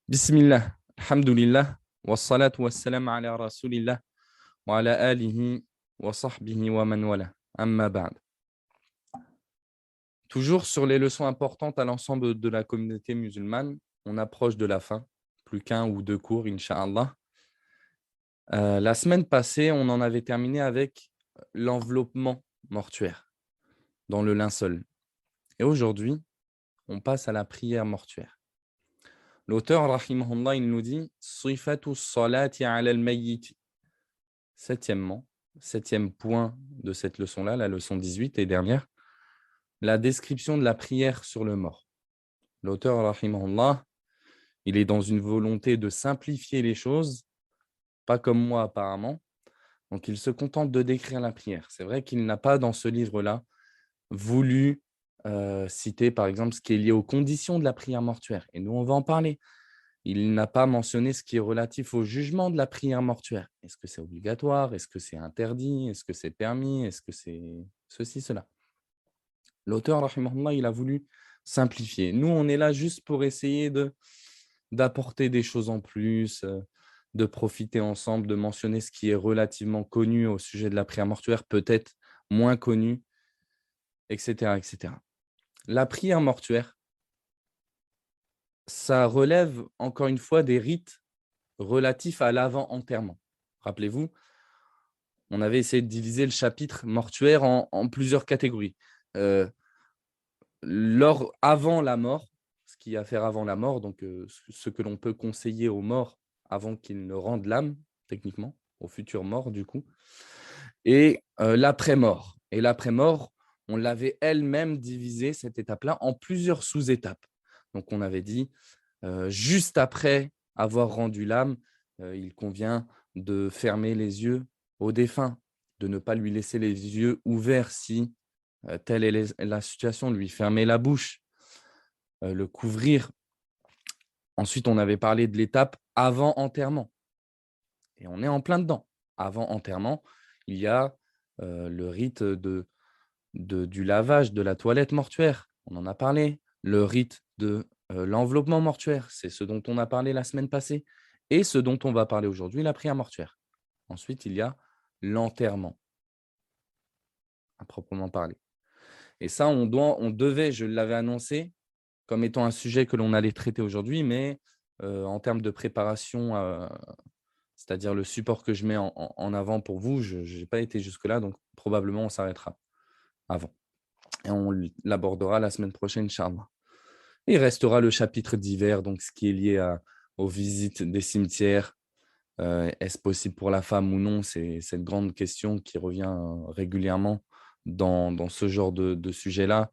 Bismillah, alhamdulillah, wassalatu wassalamu ala rasulillah, wa ala alihi wa sahbihi wa man wala. Amma ba'd. Toujours sur les leçons importantes à l'ensemble de la communauté musulmane, on approche de la fin, plus qu'un ou deux cours, incha'Allah. La semaine passée, on en avait terminé avec l'enveloppement mortuaire dans le linceul. Et aujourd'hui, on passe à la prière mortuaire. L'auteur, rahimahullah, il nous dit « Sifatu salati ala al-mayyiti ». Septièmement, septième point de cette leçon-là, la leçon 18 et dernière, la description de la prière sur le mort. L'auteur, rahimahullah, il est dans une volonté de simplifier les choses, pas comme moi apparemment, donc il se contente de décrire la prière. C'est vrai qu'il n'a pas dans ce livre-là voulu citer par exemple ce qui est lié aux conditions de la prière mortuaire, et nous on va en parler. Il n'a pas mentionné ce qui est relatif au jugement de la prière mortuaire. Est-ce que c'est obligatoire? Est-ce que c'est interdit? Est-ce que c'est permis? Est-ce que c'est ceci, cela? L'auteur, rahimahullah, il a voulu simplifier. Nous, on est là juste pour essayer d'apporter des choses en plus, de profiter ensemble, de mentionner ce qui est relativement connu au sujet de la prière mortuaire, peut-être moins connu, etc., etc. La prière mortuaire, ça relève encore une fois des rites relatifs à l'avant-enterrement. Rappelez-vous, on avait essayé de diviser le chapitre mortuaire en plusieurs catégories. Euh, Avant la mort, ce qu'il y a à faire avant la mort, donc ce que l'on peut conseiller aux morts avant qu'ils ne rendent l'âme, techniquement, aux futurs morts du coup, et l'après-mort. Et l'après-mort, on l'avait elle-même divisé, cette étape-là, en plusieurs sous-étapes. Donc on avait dit, juste après avoir rendu l'âme, il convient de fermer les yeux au défunt, de ne pas lui laisser les yeux ouverts si telle est la situation, lui fermer la bouche, le couvrir. Ensuite, on avait parlé de l'étape avant enterrement. Et on est en plein dedans. Avant enterrement, il y a le rite du lavage, de la toilette mortuaire. On en a parlé. Le rite de l'enveloppement mortuaire, c'est ce dont on a parlé la semaine passée. Et ce dont on va parler aujourd'hui, la prière mortuaire. Ensuite, il y a l'enterrement, à proprement parler. Et ça, on devait, je l'avais annoncé, comme étant un sujet que l'on allait traiter aujourd'hui, mais en termes de préparation, c'est-à-dire le support que je mets en avant pour vous, je n'ai pas été jusque-là, donc probablement on s'arrêtera avant. Et on l'abordera la semaine prochaine, Inch'Allah. Il restera le chapitre divers, donc ce qui est lié aux visites des cimetières. Est-ce possible pour la femme ou non? C'est cette grande question qui revient régulièrement dans ce genre de sujet-là.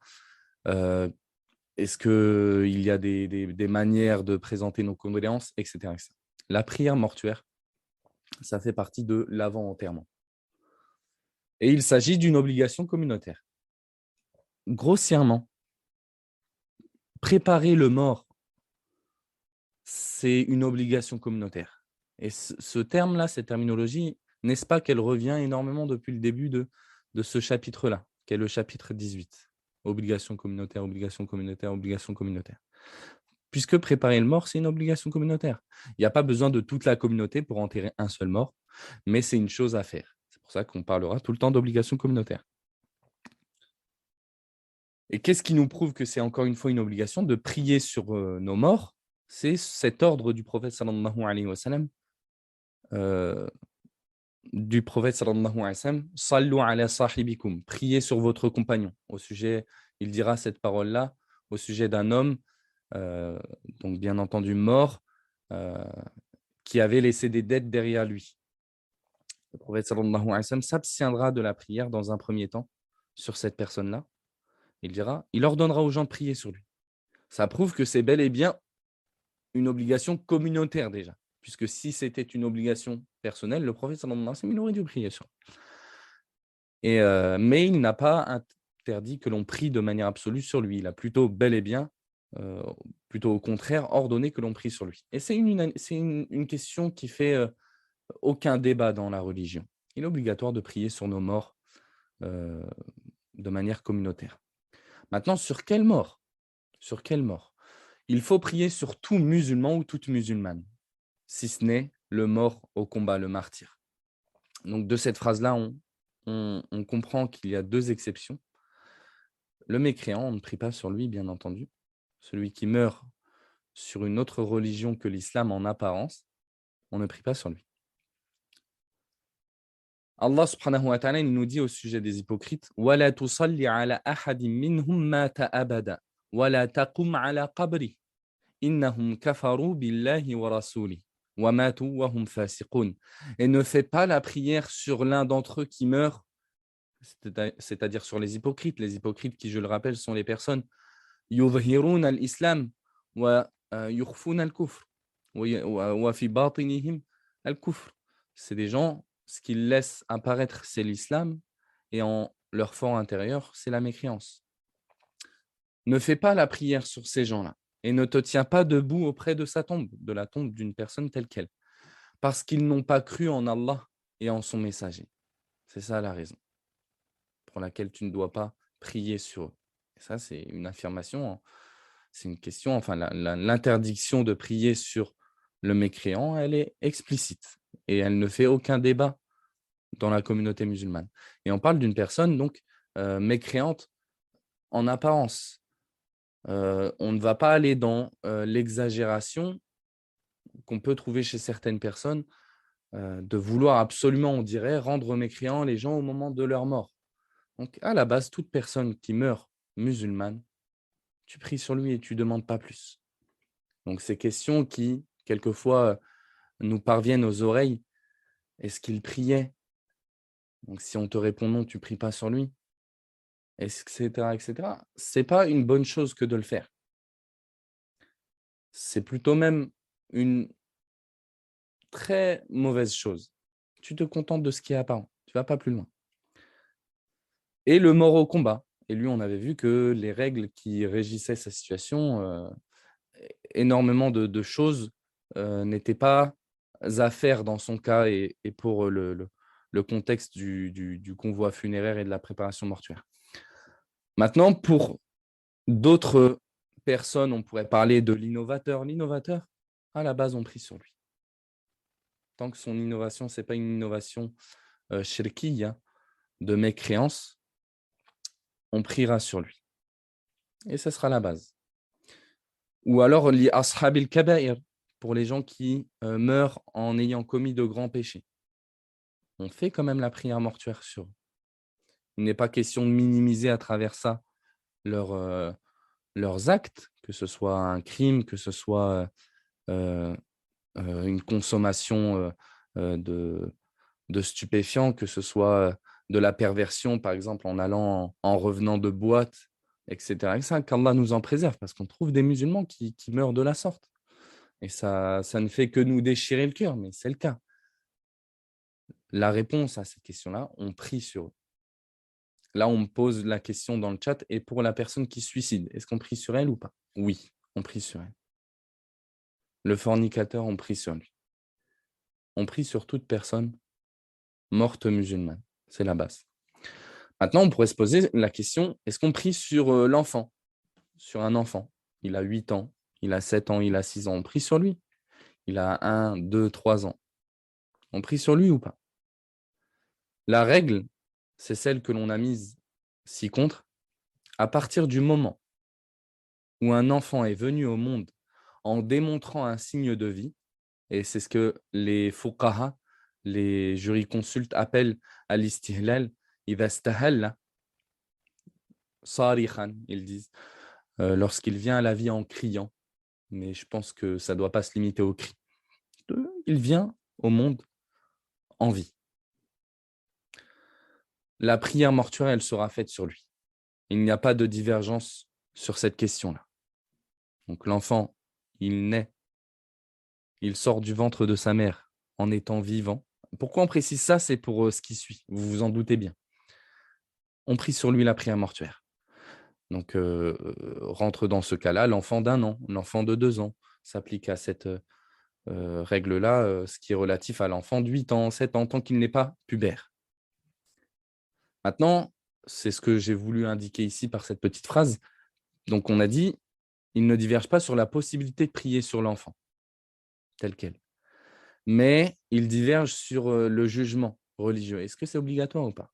Est-ce qu'il y a des manières de présenter nos condoléances, etc., etc. La prière mortuaire, ça fait partie de l'avant-enterrement. Et il s'agit d'une obligation communautaire. Grossièrement, préparer le mort, c'est une obligation communautaire. Et ce terme-là, cette terminologie, n'est-ce pas qu'elle revient énormément depuis le début de ce chapitre-là, qui est le chapitre 18. Obligation communautaire, obligation communautaire, obligation communautaire. Puisque préparer le mort, c'est une obligation communautaire. Il n'y a pas besoin de toute la communauté pour enterrer un seul mort, mais c'est une chose à faire. C'est pour ça qu'on parlera tout le temps d'obligation communautaire. Et qu'est-ce qui nous prouve que c'est encore une fois une obligation de prier sur nos morts? C'est cet ordre du prophète sallallahu alayhi wa sallam, Sallu ala sahibikum, priez sur votre compagnon. Au sujet, il dira cette parole-là au sujet d'un homme, donc bien entendu mort, euh, qui avait laissé des dettes derrière lui. Le prophète sallallahu alayhi wa sallam s'abstiendra de la prière dans un premier temps sur cette personne-là. Il ordonnera aux gens de prier sur lui. Ça prouve que c'est bel et bien une obligation communautaire déjà, puisque si c'était une obligation personnelle, le prophète sallallahu alayhi wa sallam, il aurait dû prier sur lui. Mais il n'a pas interdit que l'on prie de manière absolue sur lui. Il a plutôt bel et bien, plutôt au contraire, ordonné que l'on prie sur lui. Et c'est une question qui fait aucun débat dans la religion. Il est obligatoire de prier sur nos morts de manière communautaire. Maintenant, sur quelle mort? Sur quelle mort? Il faut prier sur tout musulman ou toute musulmane, si ce n'est le mort au combat, le martyr. Donc, de cette phrase-là, on comprend qu'il y a deux exceptions. Le mécréant, on ne prie pas sur lui, bien entendu. Celui qui meurt sur une autre religion que l'islam en apparence, on ne prie pas sur lui. Allah subhanahu wa ta'ala il nous dit au sujet des hypocrites وَلَا تُصَلِّ عَلَى أَحَدٍ مِّنْهُمْ مَاتَ أَبَدًا وَلَا تَقُمْ عَلَى قَبْرِهِ إِنَّهُمْ كَفَرُوا بِاللَّهِ وَرَسُولِهِ وَمَاتُوا وَهُمْ فَاسِقُونَ. Et ne fais pas la prière sur l'un d'entre eux qui meurt, c'est-à-dire sur les hypocrites. Les hypocrites qui, je le rappelle, sont les personnes يظهرون الإسلام ويخفون الكفر وفي باطنهم الكفر. C'est des gens, ce qu'ils laissent apparaître, c'est l'islam, et en leur fort intérieur, c'est la mécréance. Ne fais pas la prière sur ces gens-là et ne te tiens pas debout auprès de sa tombe, de la tombe d'une personne telle qu'elle, parce qu'ils n'ont pas cru en Allah et en son messager. C'est ça la raison pour laquelle tu ne dois pas prier sur eux. Et ça, c'est une affirmation, c'est une question, enfin, l'interdiction de prier sur le mécréant, elle est explicite et elle ne fait aucun débat dans la communauté musulmane. Et on parle d'une personne donc mécréante en apparence. On ne va pas aller dans l'exagération qu'on peut trouver chez certaines personnes de vouloir absolument, on dirait, rendre mécréants les gens au moment de leur mort. Donc, à la base, toute personne qui meurt musulmane, tu pries sur lui et tu ne demandes pas plus. Donc, ces questions qui, quelquefois, nous parviennent aux oreilles, est-ce qu'il priait? Donc, si on te répond non, tu ne pries pas sur lui, etc., etc. Ce n'est pas une bonne chose que de le faire. C'est plutôt même une très mauvaise chose. Tu te contentes de ce qui est apparent, tu ne vas pas plus loin. Et le mort au combat. Et lui, on avait vu que les règles qui régissaient sa situation, énormément de choses n'étaient pas à faire dans son cas et pour le contexte du convoi funéraire et de la préparation mortuaire. Maintenant, pour d'autres personnes, on pourrait parler de l'innovateur. L'innovateur, à la base, on prie sur lui. Tant que son innovation, ce n'est pas une innovation shirkiyya, de mécréance, on priera sur lui. Et ce sera la base. Ou alors, li ashabil kaba'ir, pour les gens qui meurent en ayant commis de grands péchés. On fait quand même la prière mortuaire sur eux. Il n'est pas question de minimiser à travers ça leurs actes, que ce soit un crime, que ce soit une consommation de stupéfiants, que ce soit de la perversion, par exemple en allant, en revenant de boîte, etc. Et ça, qu'Allah nous en préserve, parce qu'on trouve des musulmans qui meurent de la sorte. Et ça ne fait que nous déchirer le cœur, mais c'est le cas. La réponse à cette question-là, on prie sur eux. Là, on me pose la question dans le chat, et pour la personne qui se suicide, est-ce qu'on prie sur elle ou pas? Oui, on prie sur elle. Le fornicateur, on prie sur lui. On prie sur toute personne morte musulmane. C'est la base. Maintenant, on pourrait se poser la question, est-ce qu'on prie sur l'enfant? Sur un enfant. Il a 8 ans, il a 7 ans, il a 6 ans. On prie sur lui. Il a 1, 2, 3 ans. On prie sur lui ou pas? La règle, c'est celle que l'on a mise ci-contre. À partir du moment où un enfant est venu au monde en démontrant un signe de vie, et c'est ce que les fuqaha, les jurisconsultes appellent al-istihlal, idha istahalla, sarikhan, ils disent, lorsqu'il vient à la vie en criant. Mais je pense que ça ne doit pas se limiter au cri. Il vient au monde en vie. La prière mortuaire, elle sera faite sur lui. Il n'y a pas de divergence sur cette question-là. Donc l'enfant, il naît, il sort du ventre de sa mère en étant vivant. Pourquoi on précise ça? C'est pour ce qui suit, vous vous en doutez bien. On prie sur lui la prière mortuaire. Donc rentre dans ce cas-là l'enfant d'1 an, l'enfant de 2 ans. S'applique à cette règle-là, ce qui est relatif à l'enfant de 8 ans, 7 ans, tant qu'il n'est pas pubère. Maintenant, c'est ce que j'ai voulu indiquer ici par cette petite phrase. Donc, on a dit, ils ne divergent pas sur la possibilité de prier sur l'enfant, tel quel. Mais ils divergent sur le jugement religieux. Est-ce que c'est obligatoire ou pas?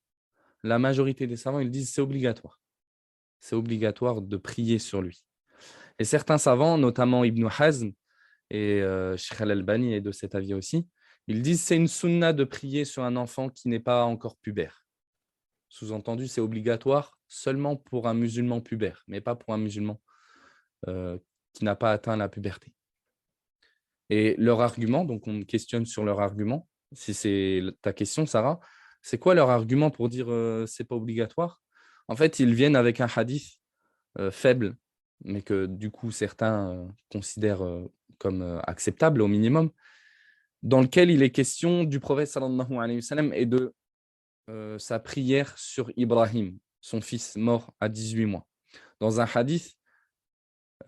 La majorité des savants, ils disent c'est obligatoire. C'est obligatoire de prier sur lui. Et certains savants, notamment Ibn Hazm et Sheikh Al-Albani est de cet avis aussi, ils disent c'est une sunna de prier sur un enfant qui n'est pas encore pubère. Sous-entendu, c'est obligatoire seulement pour un musulman pubère, mais pas pour un musulman euh, qui n'a pas atteint la puberté. Et leur argument, donc on me questionne sur leur argument, si c'est ta question, Sarah, c'est quoi leur argument pour dire c'est pas obligatoire? En fait, ils viennent avec un hadith faible, mais que du coup certains considèrent comme acceptable au minimum, dans lequel il est question du prophète sallallahu alayhi wa sallam et de sa prière sur Ibrahim, son fils mort à 18 mois. Dans un hadith,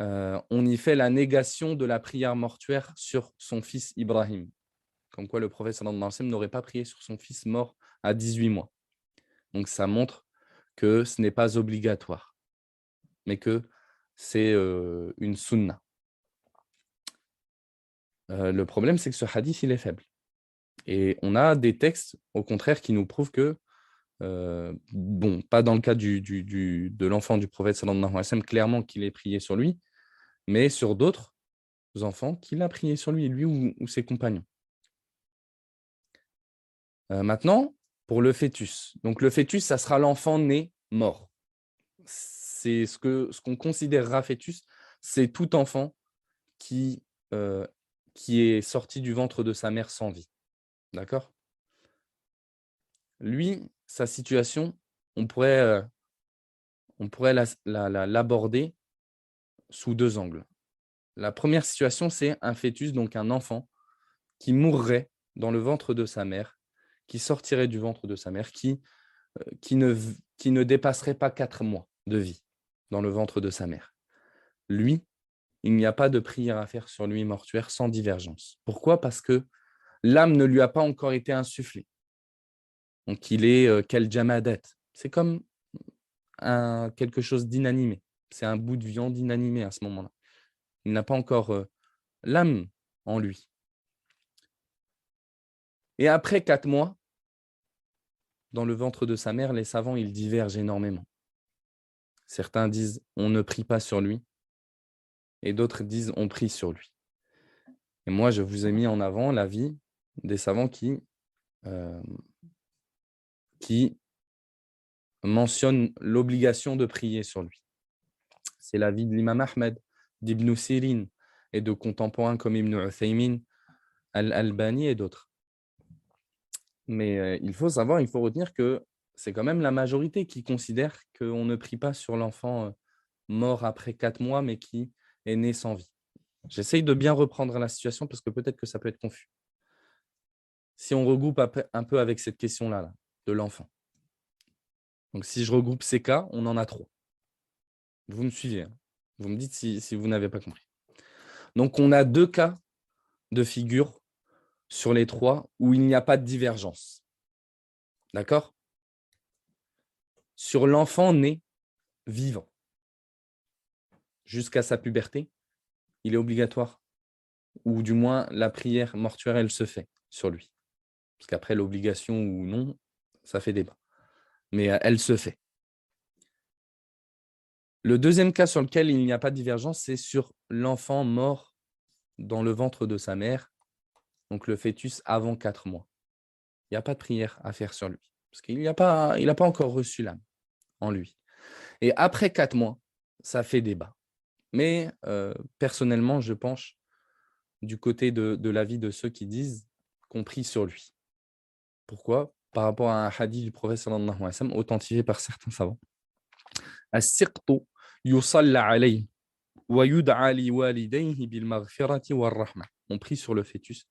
on y fait la négation de la prière mortuaire sur son fils Ibrahim, comme quoi le prophète sallallahu alayhi wa sallam n'aurait pas prié sur son fils mort à 18 mois. Donc ça montre que ce n'est pas obligatoire, mais que c'est une sunna. Le problème, c'est que ce hadith, il est faible. Et on a des textes, au contraire, qui nous prouvent que, bon, pas dans le cas de l'enfant du prophète sallallahu alayhi wa sallam, clairement qu'il ait prié sur lui, mais sur d'autres enfants qu'il a prié sur lui, lui ou ses compagnons. Maintenant, pour le fœtus. Donc le fœtus, ça sera l'enfant né mort. C'est ce qu'on considérera fœtus, c'est tout enfant qui est sorti du ventre de sa mère sans vie. D'accord? Lui, sa situation, on pourrait l'aborder sous deux angles. La première situation, c'est un fœtus, donc un enfant, qui mourrait dans le ventre de sa mère, qui sortirait du ventre de sa mère, qui ne dépasserait pas 4 mois de vie dans le ventre de sa mère. Lui, il n'y a pas de prière à faire sur lui mortuaire sans divergence. Pourquoi? Parce que l'âme ne lui a pas encore été insufflée. Donc, il est quel jamadat. C'est comme quelque chose d'inanimé. C'est un bout de viande inanimé à ce moment-là. Il n'a pas encore l'âme en lui. Et après 4 mois, dans le ventre de sa mère, les savants, ils divergent énormément. Certains disent on ne prie pas sur lui et d'autres disent on prie sur lui. Et moi, je vous ai mis en avant l'avis des savants qui mentionnent l'obligation de prier sur lui. C'est l'avis de l'imam Ahmed, d'Ibn Sirin et de contemporains comme Ibn Uthaymin, Al-Albani et d'autres. Mais il faut retenir que c'est quand même la majorité qui considère qu'on ne prie pas sur l'enfant mort après 4 mois, mais qui est né sans vie. J'essaye de bien reprendre la situation parce que peut-être que ça peut être confus. Si on regroupe un peu avec cette question-là, de l'enfant. Donc, si je regroupe ces cas, on en a 3. Vous me suivez, hein? Vous me dites si vous n'avez pas compris. Donc, on a 2 cas de figure sur les 3 où il n'y a pas de divergence. D'accord? Sur l'enfant né vivant jusqu'à sa puberté, il est obligatoire. Ou du moins, la prière mortuaire, elle se fait sur lui. Parce qu'après, l'obligation ou non, ça fait débat. Mais elle se fait. Le deuxième cas sur lequel il n'y a pas de divergence, c'est sur l'enfant mort dans le ventre de sa mère, donc le fœtus avant 4 mois. Il n'y a pas de prière à faire sur lui, parce qu'il n'a pas encore reçu l'âme en lui. Et après 4 mois, ça fait débat. Mais personnellement, je penche du côté de l'avis de ceux qui disent qu'on prie sur lui. Pourquoi? Par rapport à un hadith du prophète sallallahu alayhi wa sallam, authentifié par certains savants. As-siqtu yusalla alayhi. On prie sur le fœtus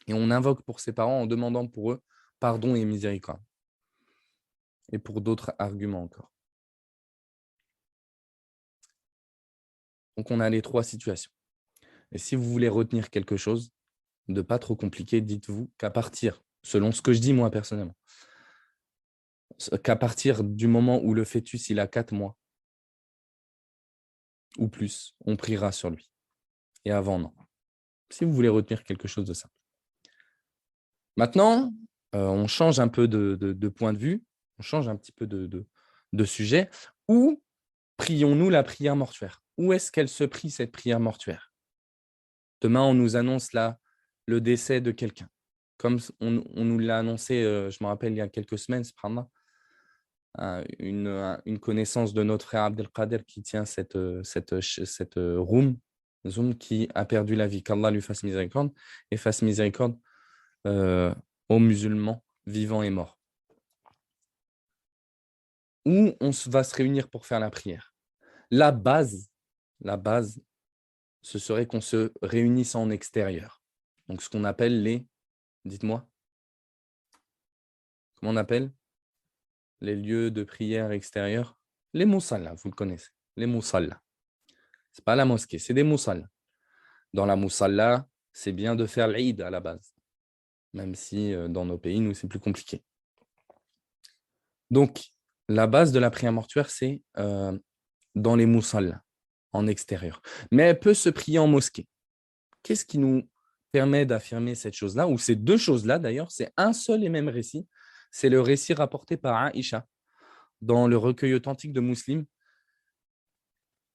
et on invoque pour ses parents en demandant pour eux pardon et miséricorde. Et pour d'autres arguments encore. Donc on a les 3 situations. Et si vous voulez retenir quelque chose de pas trop compliqué, dites-vous qu'à partir, selon ce que je dis moi personnellement, qu'à partir du moment où le fœtus il a 4 mois, ou plus, on priera sur lui. Et avant, non. Si vous voulez retenir quelque chose de ça. Maintenant, on change un peu de point de vue, on change un petit peu de sujet. Où prions-nous la prière mortuaire? Où est-ce qu'elle se prie, cette prière mortuaire? Demain, on nous annonce là le décès de quelqu'un. Comme on nous l'a annoncé, je me rappelle, il y a quelques semaines, subhanallah, une connaissance de notre frère Abdelkader qui tient cette Zoom qui a perdu la vie. Qu'Allah lui fasse miséricorde et fasse miséricorde aux musulmans vivants et morts. Où on va se réunir pour faire la prière? La base, ce serait qu'on se réunisse en extérieur. Donc, ce qu'on appelle dites-moi, comment on appelle les lieux de prière extérieurs? Les mousallas, vous le connaissez, les mousallas. Ce n'est pas la mosquée, c'est des mousallas. Dans la moussalla, c'est bien de faire l'Eid à la base, même si dans nos pays, nous, c'est plus compliqué. Donc, la base de la prière mortuaire, c'est dans les moussallas, en extérieur. Mais elle peut se prier en mosquée. Qu'est-ce qui nous permet d'affirmer cette chose-là, ou ces deux choses-là d'ailleurs? C'est un seul et même récit. C'est le récit rapporté par Aïcha dans le recueil authentique de Muslim.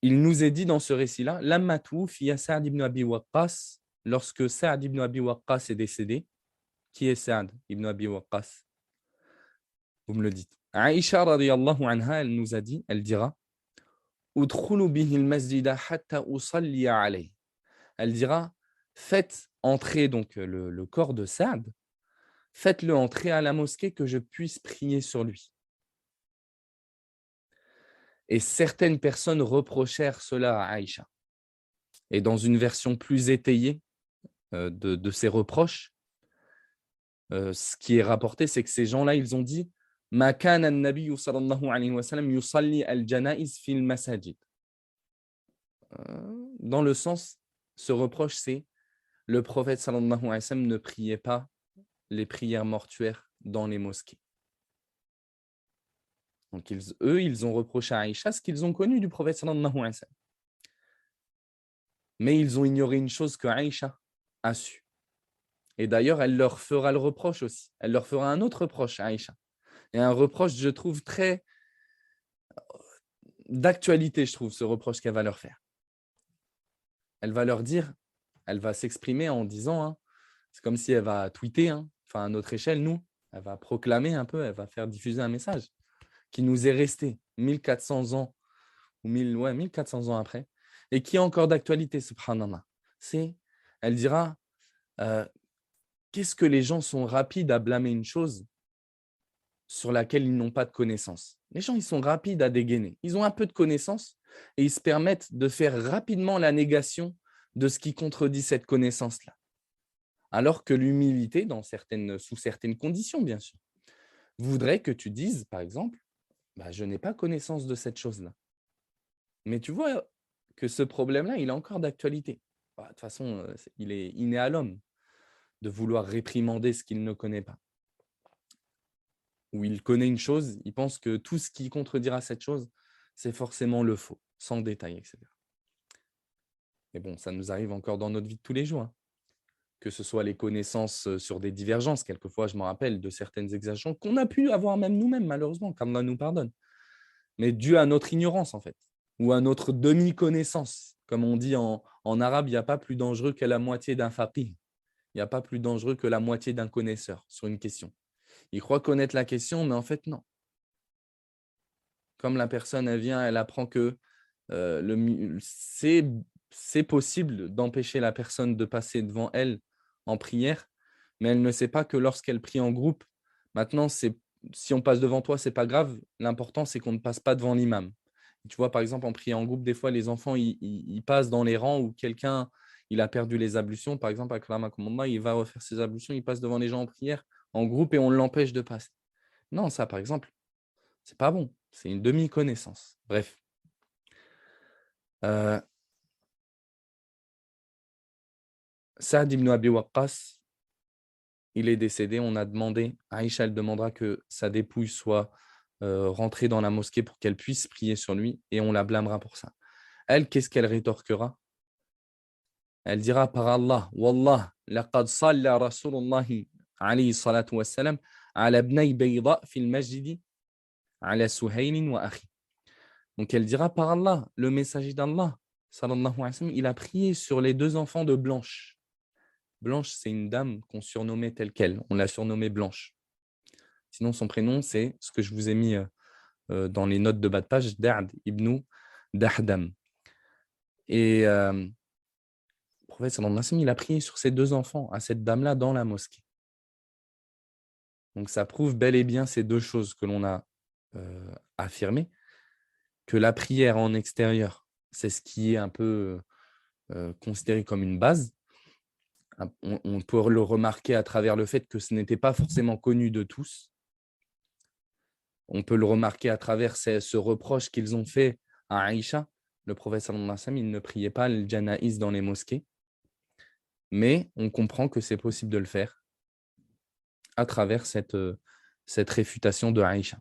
Il nous est dit dans ce récit-là, Lammatou fiya Sa'd ibn Abi Waqqas, lorsque Sa'd ibn Abi Waqqas est décédé. Qui est Sa'd ibn Abi Waqqas? Vous me le dites. Aïcha radiyallahu anha, elle nous a dit, elle dira, Udkhulu bihi al-masjida hatta usalli alayhi. Elle dira, faites entrer donc le corps de Sa'd, faites-le entrer à la mosquée que je puisse prier sur lui. Et certaines personnes reprochèrent cela à Aïcha. Et dans une version plus étayée de ces reproches, ce qui est rapporté, c'est que ces gens-là, ils ont dit Ma kana an-nabiyyu sallallahu alayhi wa sallam yusalli al-janaiz fil masajid. Dans le sens, ce reproche, c'est le prophète sallallahu alayhi wa sallam ne priait pas les prières mortuaires dans les mosquées. Donc, ils ont reproché à Aïcha ce qu'ils ont connu du prophète sallallahu alayhi wa sallam. Mais ils ont ignoré une chose que Aïcha a su. Et d'ailleurs, elle leur fera le reproche aussi. Elle leur fera un autre reproche à Aïcha. Et un reproche, je trouve, très d'actualité, je trouve, ce reproche qu'elle va leur faire. Elle va leur dire, elle va s'exprimer en disant, c'est comme si elle va tweeter, enfin à notre échelle, nous, elle va proclamer un peu, elle va faire diffuser un message qui nous est resté 1400 ans, ou 1400 ans après, et qui est encore d'actualité, subhanallah. Elle dira, qu'est-ce que les gens sont rapides à blâmer une chose sur laquelle ils n'ont pas de connaissance. Les gens, ils sont rapides à dégainer. Ils ont un peu de connaissance et ils se permettent de faire rapidement la négation de ce qui contredit cette connaissance-là. Alors que l'humilité, sous certaines conditions, bien sûr, voudrait que tu dises, par exemple, je n'ai pas connaissance de cette chose-là. Mais tu vois que ce problème-là, il est encore d'actualité. De toute façon, il est inné à l'homme de vouloir réprimander ce qu'il ne connaît pas. Où il connaît une chose, il pense que tout ce qui contredira cette chose, c'est forcément le faux, sans détail, etc. Mais bon, ça nous arrive encore dans notre vie de tous les jours. Que ce soit les connaissances sur des divergences, quelquefois, je me rappelle de certaines exagérations qu'on a pu avoir même nous-mêmes, malheureusement, qu'Allah nous pardonne. Mais dû à notre ignorance, en fait, ou à notre demi-connaissance. Comme on dit en arabe, il n'y a pas plus dangereux que la moitié d'un faqih. Il n'y a pas plus dangereux que la moitié d'un connaisseur sur une question. Il croit connaître la question, mais en fait, non. Comme la personne, elle vient, elle apprend que c'est possible d'empêcher la personne de passer devant elle en prière, mais elle ne sait pas que lorsqu'elle prie en groupe, maintenant, si on passe devant toi, c'est pas grave. L'important, c'est qu'on ne passe pas devant l'imam. Tu vois, par exemple, en prière en groupe, des fois, les enfants, ils passent dans les rangs où quelqu'un, il a perdu les ablutions. Par exemple, avec Rama Commanda, il va refaire ses ablutions, il passe devant les gens en prière, en groupe, et on l'empêche de passer. Non, ça, par exemple, c'est pas bon. C'est une demi-connaissance. Bref. Saad ibn Abi Waqqas, il est décédé. On a demandé, Aïcha, elle demandera que sa dépouille soit rentrée dans la mosquée pour qu'elle puisse prier sur lui et on la blâmera pour ça. Elle, qu'est-ce qu'elle rétorquera? Elle dira par Allah, Wallah, laqad salla Rasulullah alayhi salatu wassalam ala ibnay bayda fil masjidi ala Suhaylin wa akhi. Donc elle dira par Allah, le messager d'Allah, sallallahu alayhi wa sallam, il a prié sur les deux enfants de Blanche. Blanche, c'est une dame qu'on surnommait telle qu'elle. On l'a surnommée Blanche. Sinon, son prénom, c'est ce que je vous ai mis dans les notes de bas de page, Da'd ibn Dahdam. Et le prophète sallallahu alayhi wa sallam, il a prié sur ces deux enfants, à cette dame-là, dans la mosquée. Donc ça prouve bel et bien ces deux choses que l'on a affirmées, que la prière en extérieur, c'est ce qui est un peu considéré comme une base. On peut le remarquer à travers le fait que ce n'était pas forcément connu de tous. On peut le remarquer à travers ce reproche qu'ils ont fait à Aïcha. Le prophète sallallahu alayhi wa sallam, il ne priait pas le janaïs dans les mosquées. Mais on comprend que c'est possible de le faire à travers cette réfutation de Aïcha.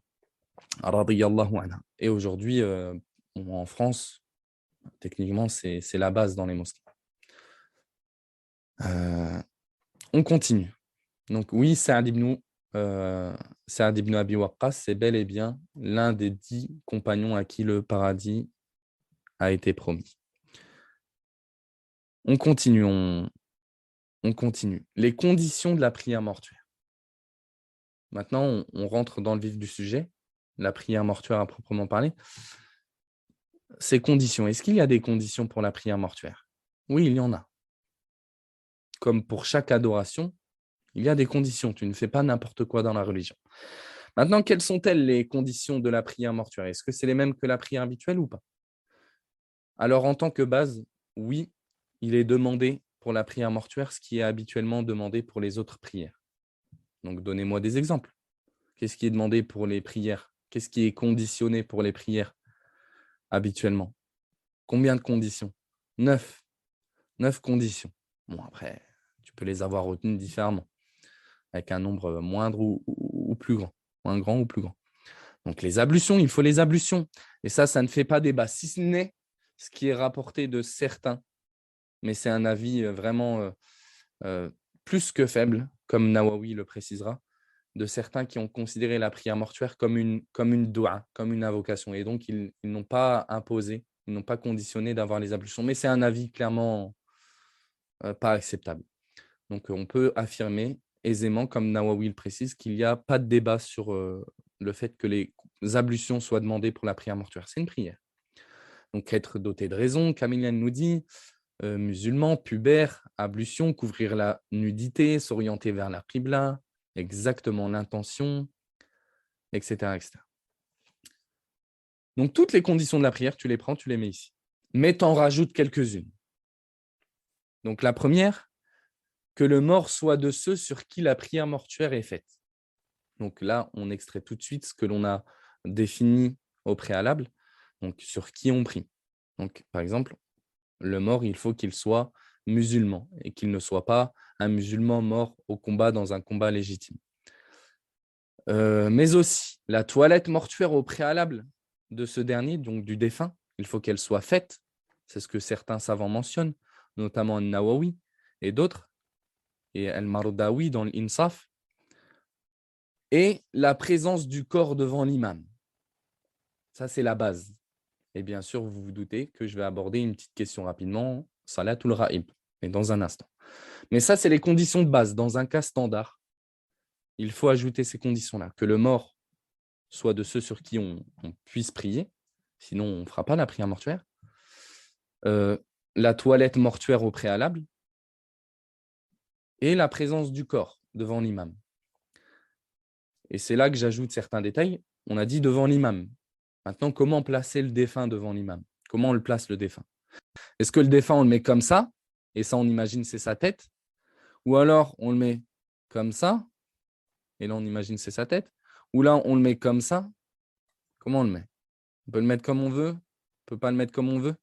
Radiyallahu anha. Et aujourd'hui, en France, techniquement, c'est la base dans les mosquées. On continue. Donc oui, Sa'd ibn Abi Waqqas, c'est bel et bien l'un des 10 compagnons à qui le paradis a été promis. On continue. On continue. Les conditions de la prière mortuaire. Maintenant, on rentre dans le vif du sujet, la prière mortuaire à proprement parler. Ces conditions, est-ce qu'il y a des conditions pour la prière mortuaire? Oui, il y en a. Comme pour chaque adoration, il y a des conditions. Tu ne fais pas n'importe quoi dans la religion. Maintenant, quelles sont-elles les conditions de la prière mortuaire? Est-ce que c'est les mêmes que la prière habituelle ou pas? Alors, en tant que base, oui, il est demandé pour la prière mortuaire ce qui est habituellement demandé pour les autres prières. Donc, donnez-moi des exemples. Qu'est-ce qui est demandé pour les prières? Qu'est-ce qui est conditionné pour les prières habituellement? Combien de conditions? 9. 9 conditions. Bon, après, tu peux les avoir retenues différemment, avec un nombre moindre ou plus grand, moins grand ou plus grand. Donc, les ablutions, il faut les ablutions. Et ça ne fait pas débat, si ce n'est ce qui est rapporté de certains, mais c'est un avis vraiment plus que faible, comme Nawawi le précisera, de certains qui ont considéré la prière mortuaire comme une doua, comme une invocation. Et donc, ils n'ont pas imposé, ils n'ont pas conditionné d'avoir les ablutions. Mais c'est un avis clairement pas acceptable. Donc, on peut affirmer aisément, comme Nawawi le précise, qu'il n'y a pas de débat sur le fait que les ablutions soient demandées pour la prière mortuaire. C'est une prière. Donc, être doté de raison, Camille nous dit, musulman, pubère, ablution, couvrir la nudité, s'orienter vers la qibla, exactement l'intention, etc., etc. Donc, toutes les conditions de la prière, tu les prends, tu les mets ici. Mais tu en rajoutes quelques-unes. Donc, la première, que le mort soit de ceux sur qui la prière mortuaire est faite. Donc là, on extrait tout de suite ce que l'on a défini au préalable, donc sur qui on prie. Donc, par exemple, le mort, il faut qu'il soit musulman et qu'il ne soit pas un musulman mort au combat dans un combat légitime. Mais aussi, la toilette mortuaire au préalable de ce dernier, donc du défunt, il faut qu'elle soit faite. C'est ce que certains savants mentionnent, notamment Nawawi et d'autres, et Al-Mardawi dans l'Insaf, et la présence du corps devant l'imam. Ça, c'est la base. Et bien sûr, vous vous doutez que je vais aborder une petite question rapidement, Salatul Ra'ib, mais dans un instant. Mais ça, c'est les conditions de base. Dans un cas standard, il faut ajouter ces conditions-là. Que le mort soit de ceux sur qui on puisse prier, sinon on ne fera pas la prière mortuaire. La toilette mortuaire au préalable et la présence du corps devant l'imam. Et c'est là que j'ajoute certains détails. On a dit devant l'imam. Maintenant, comment placer le défunt devant l'imam? Comment on le place, le défunt? Est-ce que le défunt, on le met comme ça? Et ça, on imagine, c'est sa tête. Ou alors, on le met comme ça. Et là, on imagine, c'est sa tête. Ou là, on le met comme ça. Comment on le met? On peut le mettre comme on veut. On ne peut pas le mettre comme on veut.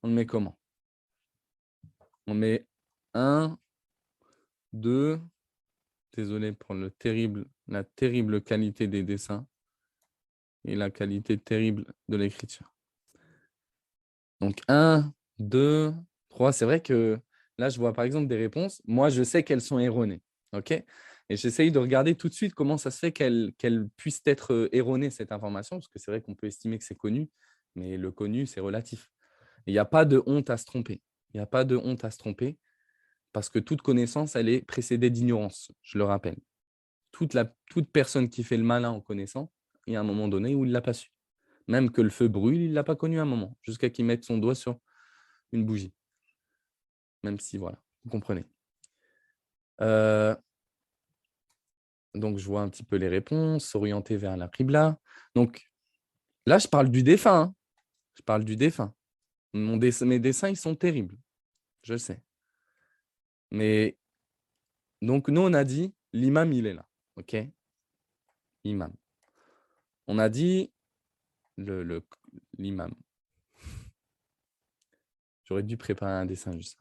On le met comment? On met 1, 2. Désolé pour la terrible qualité des dessins et la qualité terrible de l'écriture. Donc, 1, 2, 3. C'est vrai que là, je vois par exemple des réponses. Moi, je sais qu'elles sont erronées. OK? Et j'essaye de regarder tout de suite comment ça se fait qu'elle puisse être erronée, cette information, parce que c'est vrai qu'on peut estimer que c'est connu, mais le connu, c'est relatif. Il n'y a pas de honte à se tromper. Il n'y a pas de honte à se tromper, parce que toute connaissance, elle est précédée d'ignorance, je le rappelle. Toute personne qui fait le malin en connaissant, il y a un moment donné où il ne l'a pas su. Même que le feu brûle, il ne l'a pas connu à un moment, jusqu'à qu'il mette son doigt sur une bougie. Même si, voilà, vous comprenez. Donc, je vois un petit peu les réponses, s'orienter vers la Qibla. Donc, là, je parle du défunt. Hein. Je parle du défunt. Mes dessins, ils sont terribles. Je sais. Mais, donc, nous, on a dit, l'imam, il est là. OK? Imam. On a dit, l'imam. J'aurais dû préparer un dessin juste.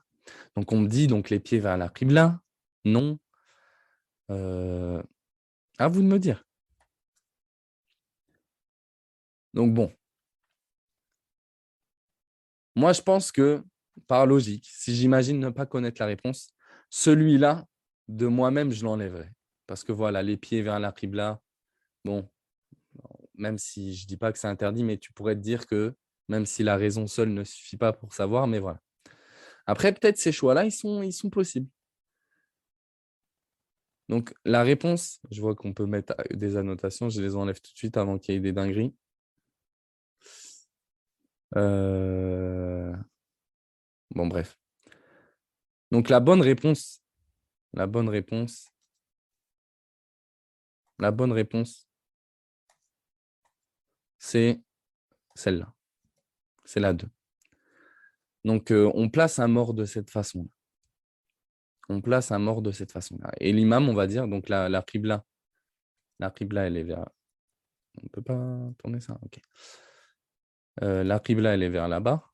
Donc, on me dit donc les pieds vers la Qibla. Non. À vous de me dire. Donc, bon. Moi, je pense que, par logique, si j'imagine ne pas connaître la réponse, celui-là, de moi-même, je l'enlèverai. Parce que voilà, les pieds vers la Qibla, bon, même si je ne dis pas que c'est interdit, mais tu pourrais te dire que même si la raison seule ne suffit pas pour savoir, mais voilà. Après, peut-être ces choix-là, ils sont possibles. Donc, la réponse, je vois qu'on peut mettre des annotations, je les enlève tout de suite avant qu'il y ait des dingueries. Bon, bref. Donc, la bonne réponse, c'est celle-là. C'est la 2. Donc, on place un mort de cette façon-là. Et l'imam, on va dire, donc la qibla, elle est vers... On ne peut pas tourner ça, ok. La qibla, elle est vers là-bas.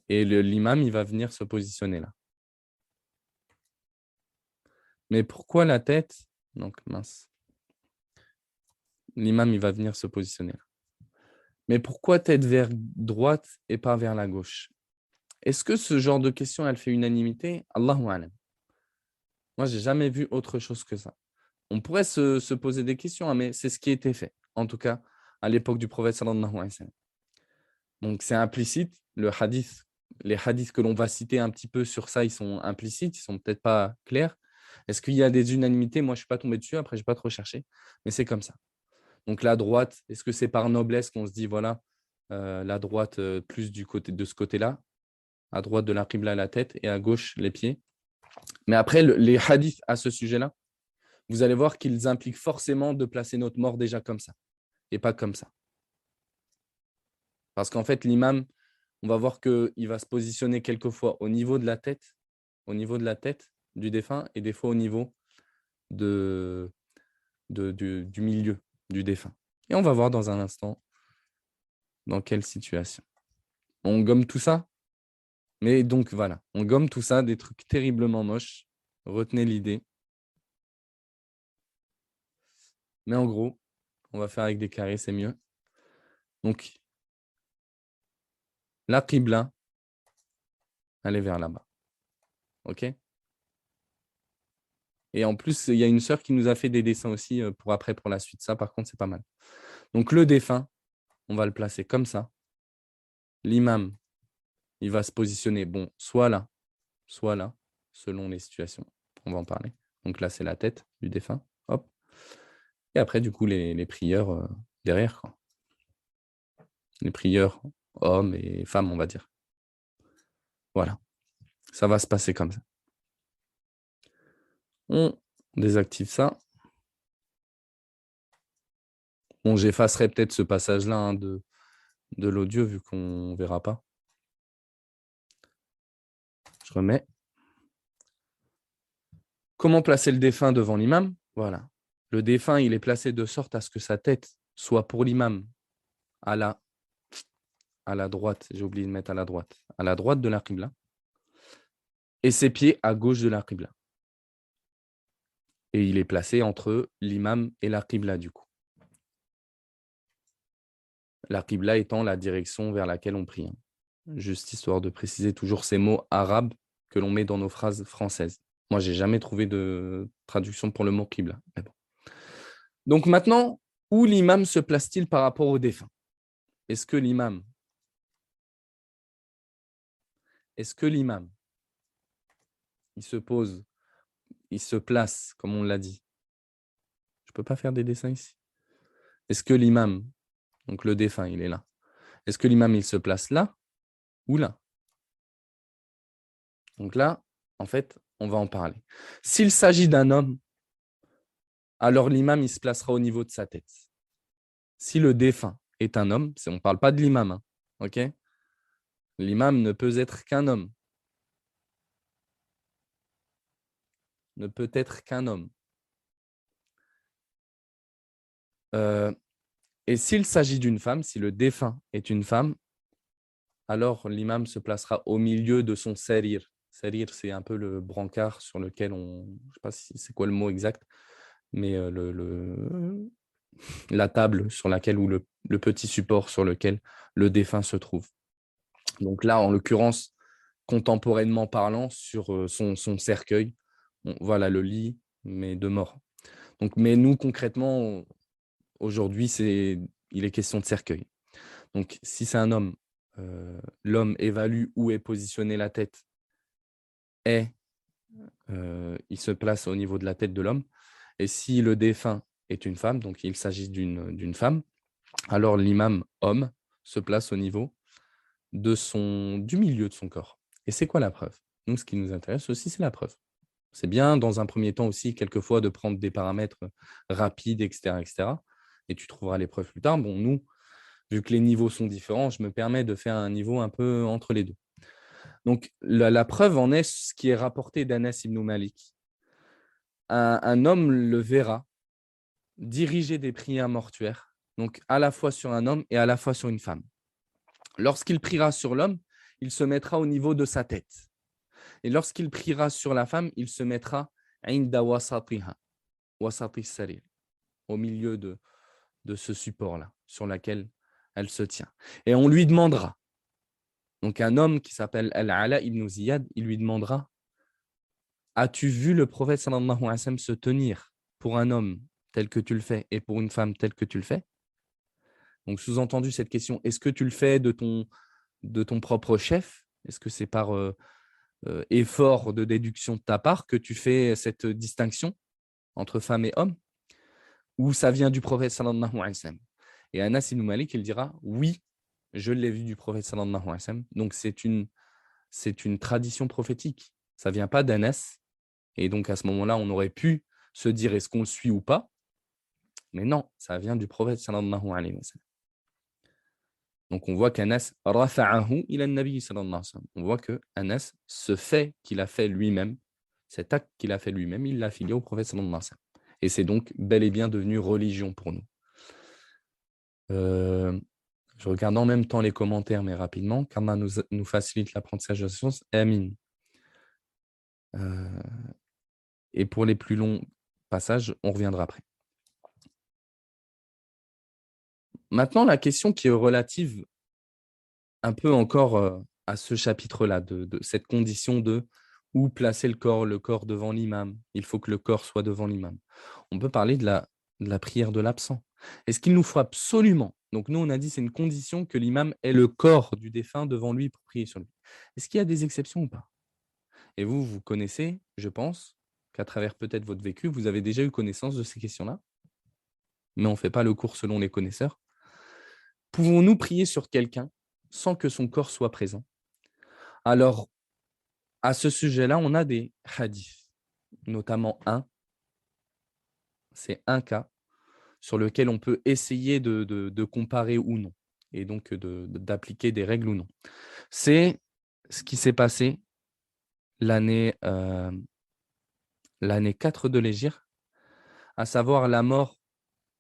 Et l'imam, il va venir se positionner là. Mais pourquoi la tête? Donc, mince. L'imam, il va venir se positionner là. Mais pourquoi tête vers droite et pas vers la gauche? Est-ce que ce genre de question, elle fait unanimité? Allahu alam. Moi, j'ai jamais vu autre chose que ça. On pourrait se poser des questions, hein, mais c'est ce qui était fait. En tout cas, à l'époque du prophète sallallahu alayhi wa sallam. Donc, c'est implicite. Les hadiths que l'on va citer un petit peu sur ça, ils sont implicites, ils sont peut-être pas clairs. Est-ce qu'il y a des unanimités? Moi, je ne suis pas tombé dessus. Après, je n'ai pas trop cherché, mais c'est comme ça. Donc, la droite, est-ce que c'est par noblesse qu'on se dit, voilà, la droite plus de ce côté-là, à droite de la qibla, la tête, et à gauche, les pieds. Mais après, les hadiths à ce sujet-là, vous allez voir qu'ils impliquent forcément de placer notre mort déjà comme ça, et pas comme ça. Parce qu'en fait, l'imam, on va voir qu'il va se positionner quelquefois au niveau de la tête du défunt, et des fois au niveau du milieu du défunt. Et on va voir dans un instant dans quelle situation. On gomme tout ça. Mais donc voilà, on gomme tout ça, des trucs terriblement moches. Retenez l'idée. Mais en gros, on va faire avec des carrés, c'est mieux. Donc, la qibla, elle est vers là-bas. OK? Et en plus, il y a une sœur qui nous a fait des dessins aussi pour après, pour la suite. Ça, par contre, c'est pas mal. Donc, le défunt, on va le placer comme ça. L'imam, il va se positionner, bon, soit là, selon les situations. On va en parler. Donc là, c'est la tête du défunt. Hop. Et après, du coup, les prieurs derrière, quoi. Les prieurs, hommes et femmes, on va dire. Voilà. Ça va se passer comme ça. On désactive ça. Bon, j'effacerai peut-être ce passage-là hein, de l'audio vu qu'on ne verra pas. Je remets. Comment placer le défunt devant l'imam? Voilà. Le défunt, il est placé de sorte à ce que sa tête soit pour l'imam à la droite. J'ai oublié de mettre à la droite de la qibla. Et ses pieds à gauche de la qibla. Et il est placé entre l'imam et la qibla du coup. La qibla étant la direction vers laquelle on prie. Juste histoire de préciser toujours ces mots arabes que l'on met dans nos phrases françaises. Moi, j'ai jamais trouvé de traduction pour le mot qibla. Mais bon. Donc maintenant, où l'imam se place-t-il par rapport au défunt? Est-ce que l'imam, il se pose, il se place, comme on l'a dit. Je ne peux pas faire des dessins ici. Est-ce que l'imam, donc le défunt, il est là. Est-ce que l'imam, il se place là ou là? Donc là, en fait, on va en parler. S'il s'agit d'un homme, alors l'imam, il se placera au niveau de sa tête. Si le défunt est un homme, on ne parle pas de l'imam, hein, ok? L'imam ne peut être qu'un homme. Ne peut être qu'un homme. Et s'il s'agit d'une femme, si le défunt est une femme, alors l'imam se placera au milieu de son sarir. Sarir, c'est un peu le brancard sur lequel on... Je ne sais pas si c'est quoi le mot exact, mais la table sur laquelle, ou le petit support sur lequel le défunt se trouve. Donc là, en l'occurrence, contemporainement parlant, sur son cercueil, voilà le lit, mais de mort. Donc, mais nous, concrètement, aujourd'hui, il est question de cercueil. Donc, si c'est un homme, l'homme évalue où est positionnée la tête et il se place au niveau de la tête de l'homme. Et si le défunt est une femme, donc il s'agit d'une femme, alors l'imam homme se place au niveau du milieu de son corps. Et c'est quoi la preuve? Nous, ce qui nous intéresse aussi, c'est la preuve. C'est bien, dans un premier temps aussi, quelquefois, de prendre des paramètres rapides, etc., etc. Et tu trouveras les preuves plus tard. Bon, nous, vu que les niveaux sont différents, je me permets de faire un niveau un peu entre les deux. Donc, la preuve en est ce qui est rapporté d'Anas ibn Malik. Un homme le verra diriger des prières mortuaires, donc à la fois sur un homme et à la fois sur une femme. Lorsqu'il priera sur l'homme, il se mettra au niveau de sa tête. Et lorsqu'il priera sur la femme, il se mettra inda wasatiha, wasati sarir, au milieu de ce support-là, sur lequel elle se tient. Et on lui demandera, donc un homme qui s'appelle Al-Ala ibn Ziyad, il lui demandera: as-tu vu le prophète sallallahu alayhi wa sallam se tenir pour un homme tel que tu le fais et pour une femme telle que tu le fais? Donc, sous-entendu, cette question, est-ce que tu le fais de ton propre chef? Est-ce que c'est par effort de déduction de ta part que tu fais cette distinction entre femme et homme? Ou ça vient du prophète sallallahu alayhi wa sallam? Et Anas ibn Malik, il dira: oui, je l'ai vu du prophète sallallahu alayhi wa sallam. Donc, c'est une tradition prophétique. Ça ne vient pas d'Anas. Et donc, à ce moment-là, on aurait pu se dire, est-ce qu'on le suit ou pas? Mais non, ça vient du prophète sallallahu alayhi wa sallam. Donc, on voit qu'Anas rafa'ahu ila nabi sallallahu alayhi wa sallam. On voit que Anas, ce fait qu'il a fait lui-même, cet acte qu'il a fait lui-même, il l'a affilié au prophète sallallahu alayhi wa sallam. Et c'est donc bel et bien devenu religion pour nous. Je regarde en même temps les commentaires, mais rapidement. Karma nous facilite l'apprentissage de la science. Amin. Et pour les plus longs passages, on reviendra après. Maintenant, la question qui est relative un peu encore à ce chapitre-là, de cette condition de où placer le corps devant l'imam. Il faut que le corps soit devant l'imam. On peut parler de la prière de l'absent. Est-ce qu'il nous faut absolument, donc nous on a dit c'est une condition que l'imam ait le corps du défunt devant lui pour prier sur lui. Est-ce qu'il y a des exceptions ou pas? Et vous connaissez, je pense, qu'à travers peut-être votre vécu, vous avez déjà eu connaissance de ces questions-là, mais on ne fait pas le cours selon les connaisseurs. Pouvons-nous prier sur quelqu'un sans que son corps soit présent? Alors, à ce sujet-là, on a des hadiths, notamment c'est un cas sur lequel on peut essayer de comparer ou non, et donc d'appliquer des règles ou non. C'est ce qui s'est passé l'année 4 de l'Hégire, à savoir la mort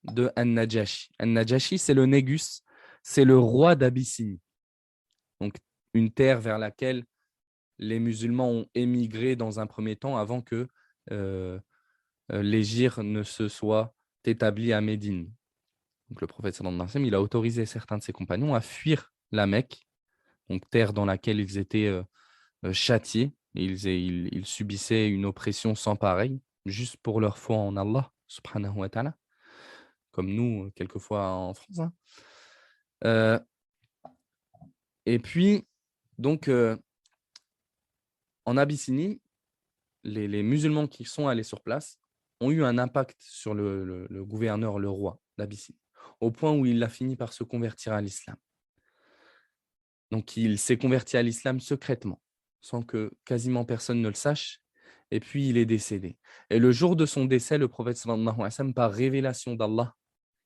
de An-Najashi. An-Najashi, c'est le Négus, c'est le roi d'Abyssinie, donc une terre vers laquelle les musulmans ont émigré dans un premier temps avant que l'Hégire ne se soit établi à Médine. Donc le prophète sallallahu alayhi wa sallam, il a autorisé certains de ses compagnons à fuir la Mecque, donc terre dans laquelle ils étaient châtiés. Ils subissaient une oppression sans pareil, juste pour leur foi en Allah, subhanahu wa ta'ala, comme nous, quelquefois en France. Hein. Euh, et puis, donc, en Abyssinie, les musulmans qui sont allés sur place ont eu un impact sur le gouverneur, le roi d'Abyssinie, au point où il a fini par se convertir à l'islam. Donc, il s'est converti à l'islam secrètement, sans que quasiment personne ne le sache, et puis il est décédé. Et le jour de son décès, le prophète sallallahu alayhi wa sallam, par révélation d'Allah,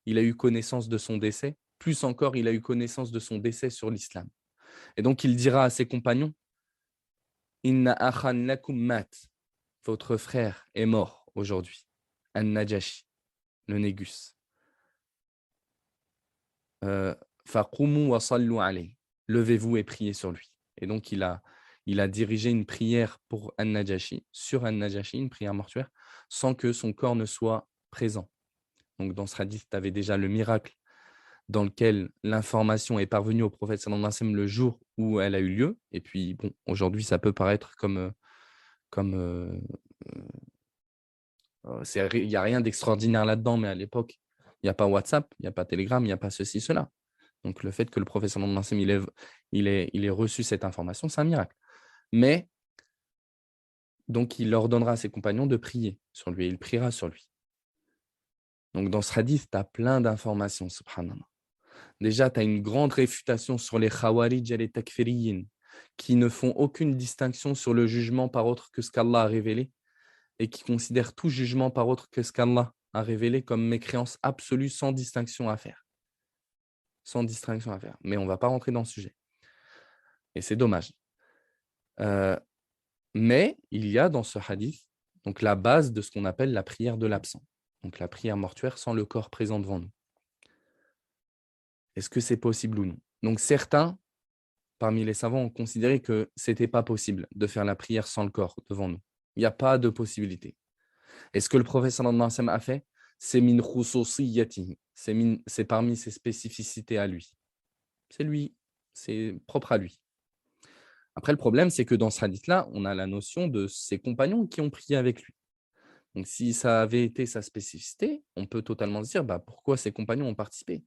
il a eu connaissance de son décès, plus encore, il a eu connaissance de son décès sur l'islam. Et donc, il dira à ses compagnons, « Inna akhan lakum mat » votre frère est mort aujourd'hui, An-Najashi, le Négus. Faqumu wa sallu alayhi. Levez-vous et priez sur lui. Et donc, il a dirigé une prière pour An-Najashi, sur An-Najashi, une prière mortuaire, sans que son corps ne soit présent. Donc, dans ce hadith, tu avais déjà le miracle dans lequel l'information est parvenue au prophète sallallahu alayhi wa sallam le jour où elle a eu lieu. Et puis, bon, aujourd'hui, ça peut paraître comme il n'y a rien d'extraordinaire là-dedans, mais à l'époque, il n'y a pas WhatsApp, il n'y a pas Telegram, il n'y a pas ceci, cela. Donc, le fait que le prophète sallallahu alayhi wa sallam il ait reçu cette information, c'est un miracle. Mais, donc, il ordonnera à ses compagnons de prier sur lui et il priera sur lui. Donc, dans ce hadith, tu as plein d'informations, subhanallah. Déjà, tu as une grande réfutation sur les khawarij et les takfiriyin qui ne font aucune distinction sur le jugement par autre que ce qu'Allah a révélé et qui considèrent tout jugement par autre que ce qu'Allah a révélé comme mécréance absolue sans distinction à faire. Sans distinction à faire. Mais on ne va pas rentrer dans le sujet. Et c'est dommage. Mais il y a dans ce hadith donc la base de ce qu'on appelle la prière de l'absent. Donc la prière mortuaire sans le corps présent devant nous. Est-ce que c'est possible ou non? Donc certains, parmi les savants, ont considéré que ce n'était pas possible de faire la prière sans le corps devant nous. Il n'y a pas de possibilité. Et ce que le prophète sallallahu alayhi wa sallam a fait, c'est min khususiyatihi. C'est parmi ses spécificités à lui. C'est lui, c'est propre à lui. Après, le problème, c'est que dans ce hadith-là, on a la notion de ses compagnons qui ont prié avec lui. Donc, si ça avait été sa spécificité, on peut totalement se dire pourquoi ses compagnons ont participé.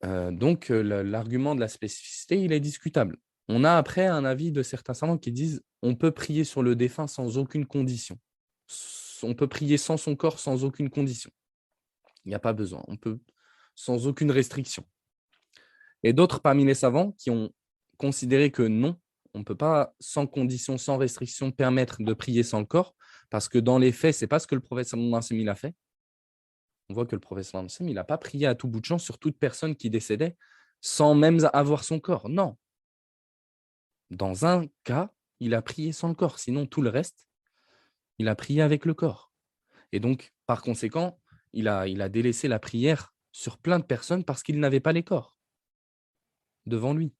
Donc, l'argument de la spécificité, il est discutable. On a après un avis de certains savants qui disent on peut prier sur le défunt sans aucune condition. On peut prier sans son corps sans aucune condition. Il n'y a pas besoin. On peut sans aucune restriction. Et d'autres parmi les savants qui ont considéré que non, on ne peut pas sans condition, sans restriction permettre de prier sans le corps, parce que dans les faits, ce n'est pas ce que le prophète sallallahu alayhi wa sallam a fait. On voit que le prophète sallallahu alayhi wa sallam, il n'a pas prié à tout bout de champ sur toute personne qui décédait sans même avoir son corps. Non. Dans un cas, il a prié sans le corps. Sinon, tout le reste, il a prié avec le corps. Et donc, par conséquent, il a délaissé la prière sur plein de personnes parce qu'il n'avait pas les corps devant lui.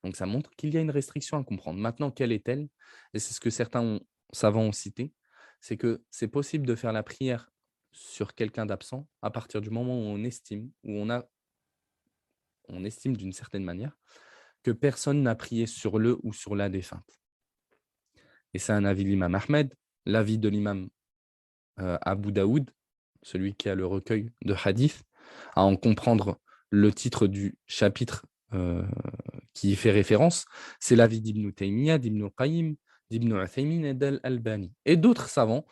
Donc, ça montre qu'il y a une restriction à comprendre. Maintenant, quelle est-elle? Et c'est ce que certains savants ont cité, c'est que c'est possible de faire la prière sur quelqu'un d'absent à partir du moment où on estime d'une certaine manière que personne n'a prié sur le ou sur la défunte. Et c'est un avis de l'imam Ahmed, l'avis de l'imam Abu Daoud, celui qui a le recueil de hadith, à en comprendre le titre du chapitre qui y fait référence, c'est l'avis d'Ibn Taymiyyah, d'Ibn Qayyim, d'Ibn Uthaymin et d'Al-Albani. Et d'autres savants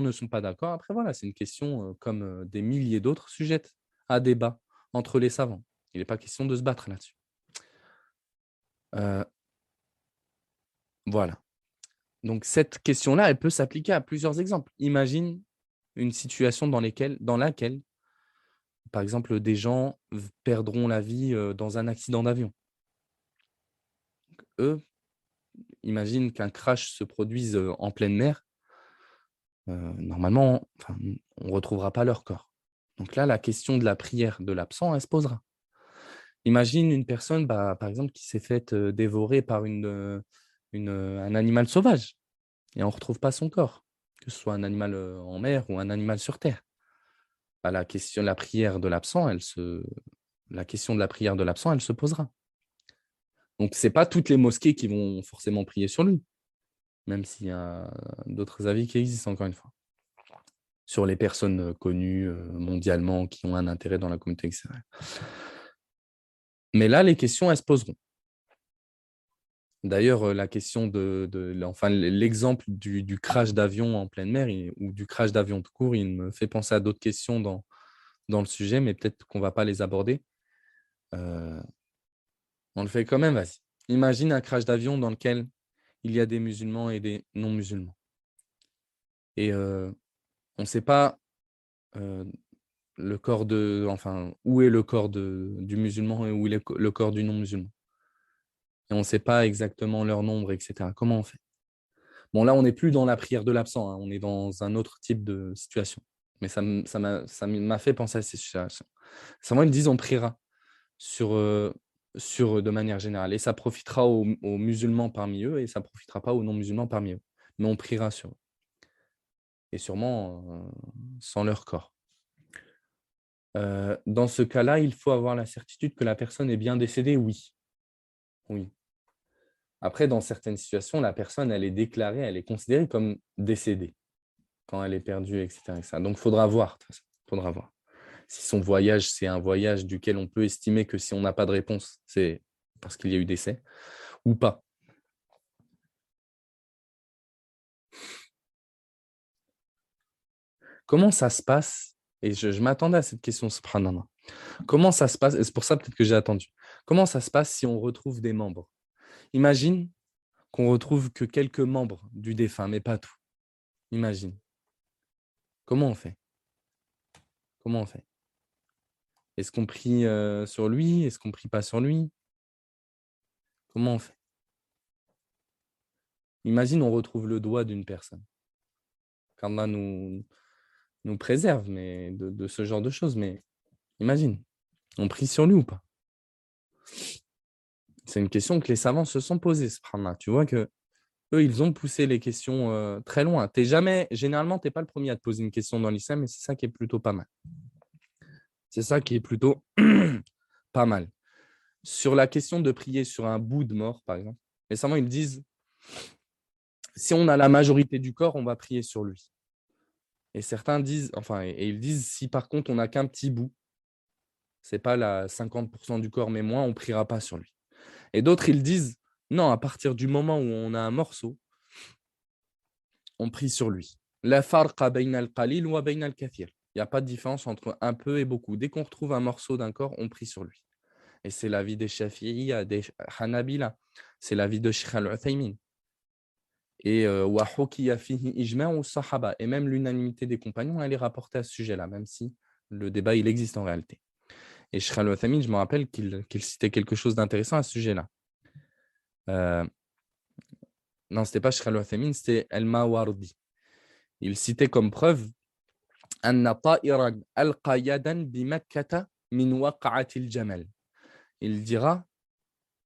ne sont pas d'accord. Après, voilà, c'est une question comme des milliers d'autres sujettes à débat entre les savants. Il n'est pas question de se battre là-dessus. Voilà. Donc, cette question-là, elle peut s'appliquer à plusieurs exemples. Imagine une situation dans laquelle, par exemple, des gens perdront la vie dans un accident d'avion. Eux, imagine qu'un crash se produise en pleine mer. Normalement, on ne retrouvera pas leur corps. Donc là, la question de la prière de l'absent, elle se posera. Imagine une personne, par exemple, qui s'est faite dévorer par un animal sauvage et on ne retrouve pas son corps, que ce soit un animal en mer ou un animal sur terre. bah, la question de la prière de l'absent, la question de la prière de l'absent, elle se posera. Donc, ce n'est pas toutes les mosquées qui vont forcément prier sur lui, même s'il y a d'autres avis qui existent, encore une fois, sur les personnes connues mondialement qui ont un intérêt dans la communauté, etc. Mais là, les questions, elles se poseront. D'ailleurs, la question enfin, l'exemple du crash d'avion en pleine mer ou du crash d'avion de court, il me fait penser à d'autres questions dans le sujet, mais peut-être qu'on ne va pas les aborder. On le fait quand même, vas-y. Imagine un crash d'avion dans lequel il y a des musulmans et des non-musulmans. Et on ne sait pas le corps enfin, où est le corps du musulman et où est le corps du non-musulman. Et on ne sait pas exactement leur nombre, etc. Comment on fait? Bon, là, on n'est plus dans la prière de l'absent, hein, on est dans un autre type de situation. Mais ça m'a fait penser à ces situations. Souvent, ils disent on priera sur eux de manière générale. Et ça profitera aux musulmans parmi eux et ça ne profitera pas aux non-musulmans parmi eux. Mais on priera sur eux. Et sûrement sans leur corps. Dans ce cas-là, il faut avoir la certitude que la personne est bien décédée, oui. Oui. Après, dans certaines situations, la personne, elle est déclarée, elle est considérée comme décédée quand elle est perdue, etc. etc. Donc, il faudra voir. Faudra voir. Si son voyage, c'est un voyage duquel on peut estimer que si on n'a pas de réponse, c'est parce qu'il y a eu décès ou pas. Comment ça se passe? Et je m'attendais à cette question, subhanallah. Comment ça se passe? Et c'est pour ça peut-être que j'ai attendu. Comment ça se passe si on retrouve des membres? Imagine qu'on retrouve que quelques membres du défunt, mais pas tout. Imagine. Comment on fait? Comment on fait? Est-ce qu'on prie sur lui? Est-ce qu'on prie pas sur lui? Comment on fait? Imagine on retrouve le doigt d'une personne. Qu'Allah nous préserve mais de ce genre de choses. Mais imagine, on prie sur lui ou pas? C'est une question que les savants se sont posées, subhanallah. Tu vois que eux, ils ont poussé les questions très loin. Généralement, tu n'es pas le premier à te poser une question dans l'islam, mais c'est ça qui est plutôt pas mal. C'est ça qui est plutôt pas mal. Sur la question de prier sur un bout de mort, par exemple, les savants, ils disent, si on a la majorité du corps, on va prier sur lui. Et certains disent, enfin, et ils disent, si par contre, on n'a qu'un petit bout, c'est pas la 50% du corps, mais moins, on ne priera pas sur lui. Et d'autres, ils disent, non, à partir du moment où on a un morceau, on prie sur lui. La farqa bayna al-qalil wa bayna al-kathir. Il n'y a pas de différence entre un peu et beaucoup. Dès qu'on retrouve un morceau d'un corps, on prie sur lui. Et c'est l'avis des Shafi'iyya, des Hanabila. C'est l'avis de Sheikh al-Uthaymin. Et wa hukiya fihi ijma'u sahaba. Et même l'unanimité des compagnons, elle est rapportée à ce sujet-là, même si le débat, il existe en réalité. Et Sheikh al-Uthaymin, je me rappelle qu'il citait quelque chose d'intéressant à ce sujet-là. Non, ce n'était pas Sheikh al-Uthaymin, c'était Al-Mawardi. Il citait comme preuve أن طائرا ألقى يدا بمكة من وقعة الجمل. Il dira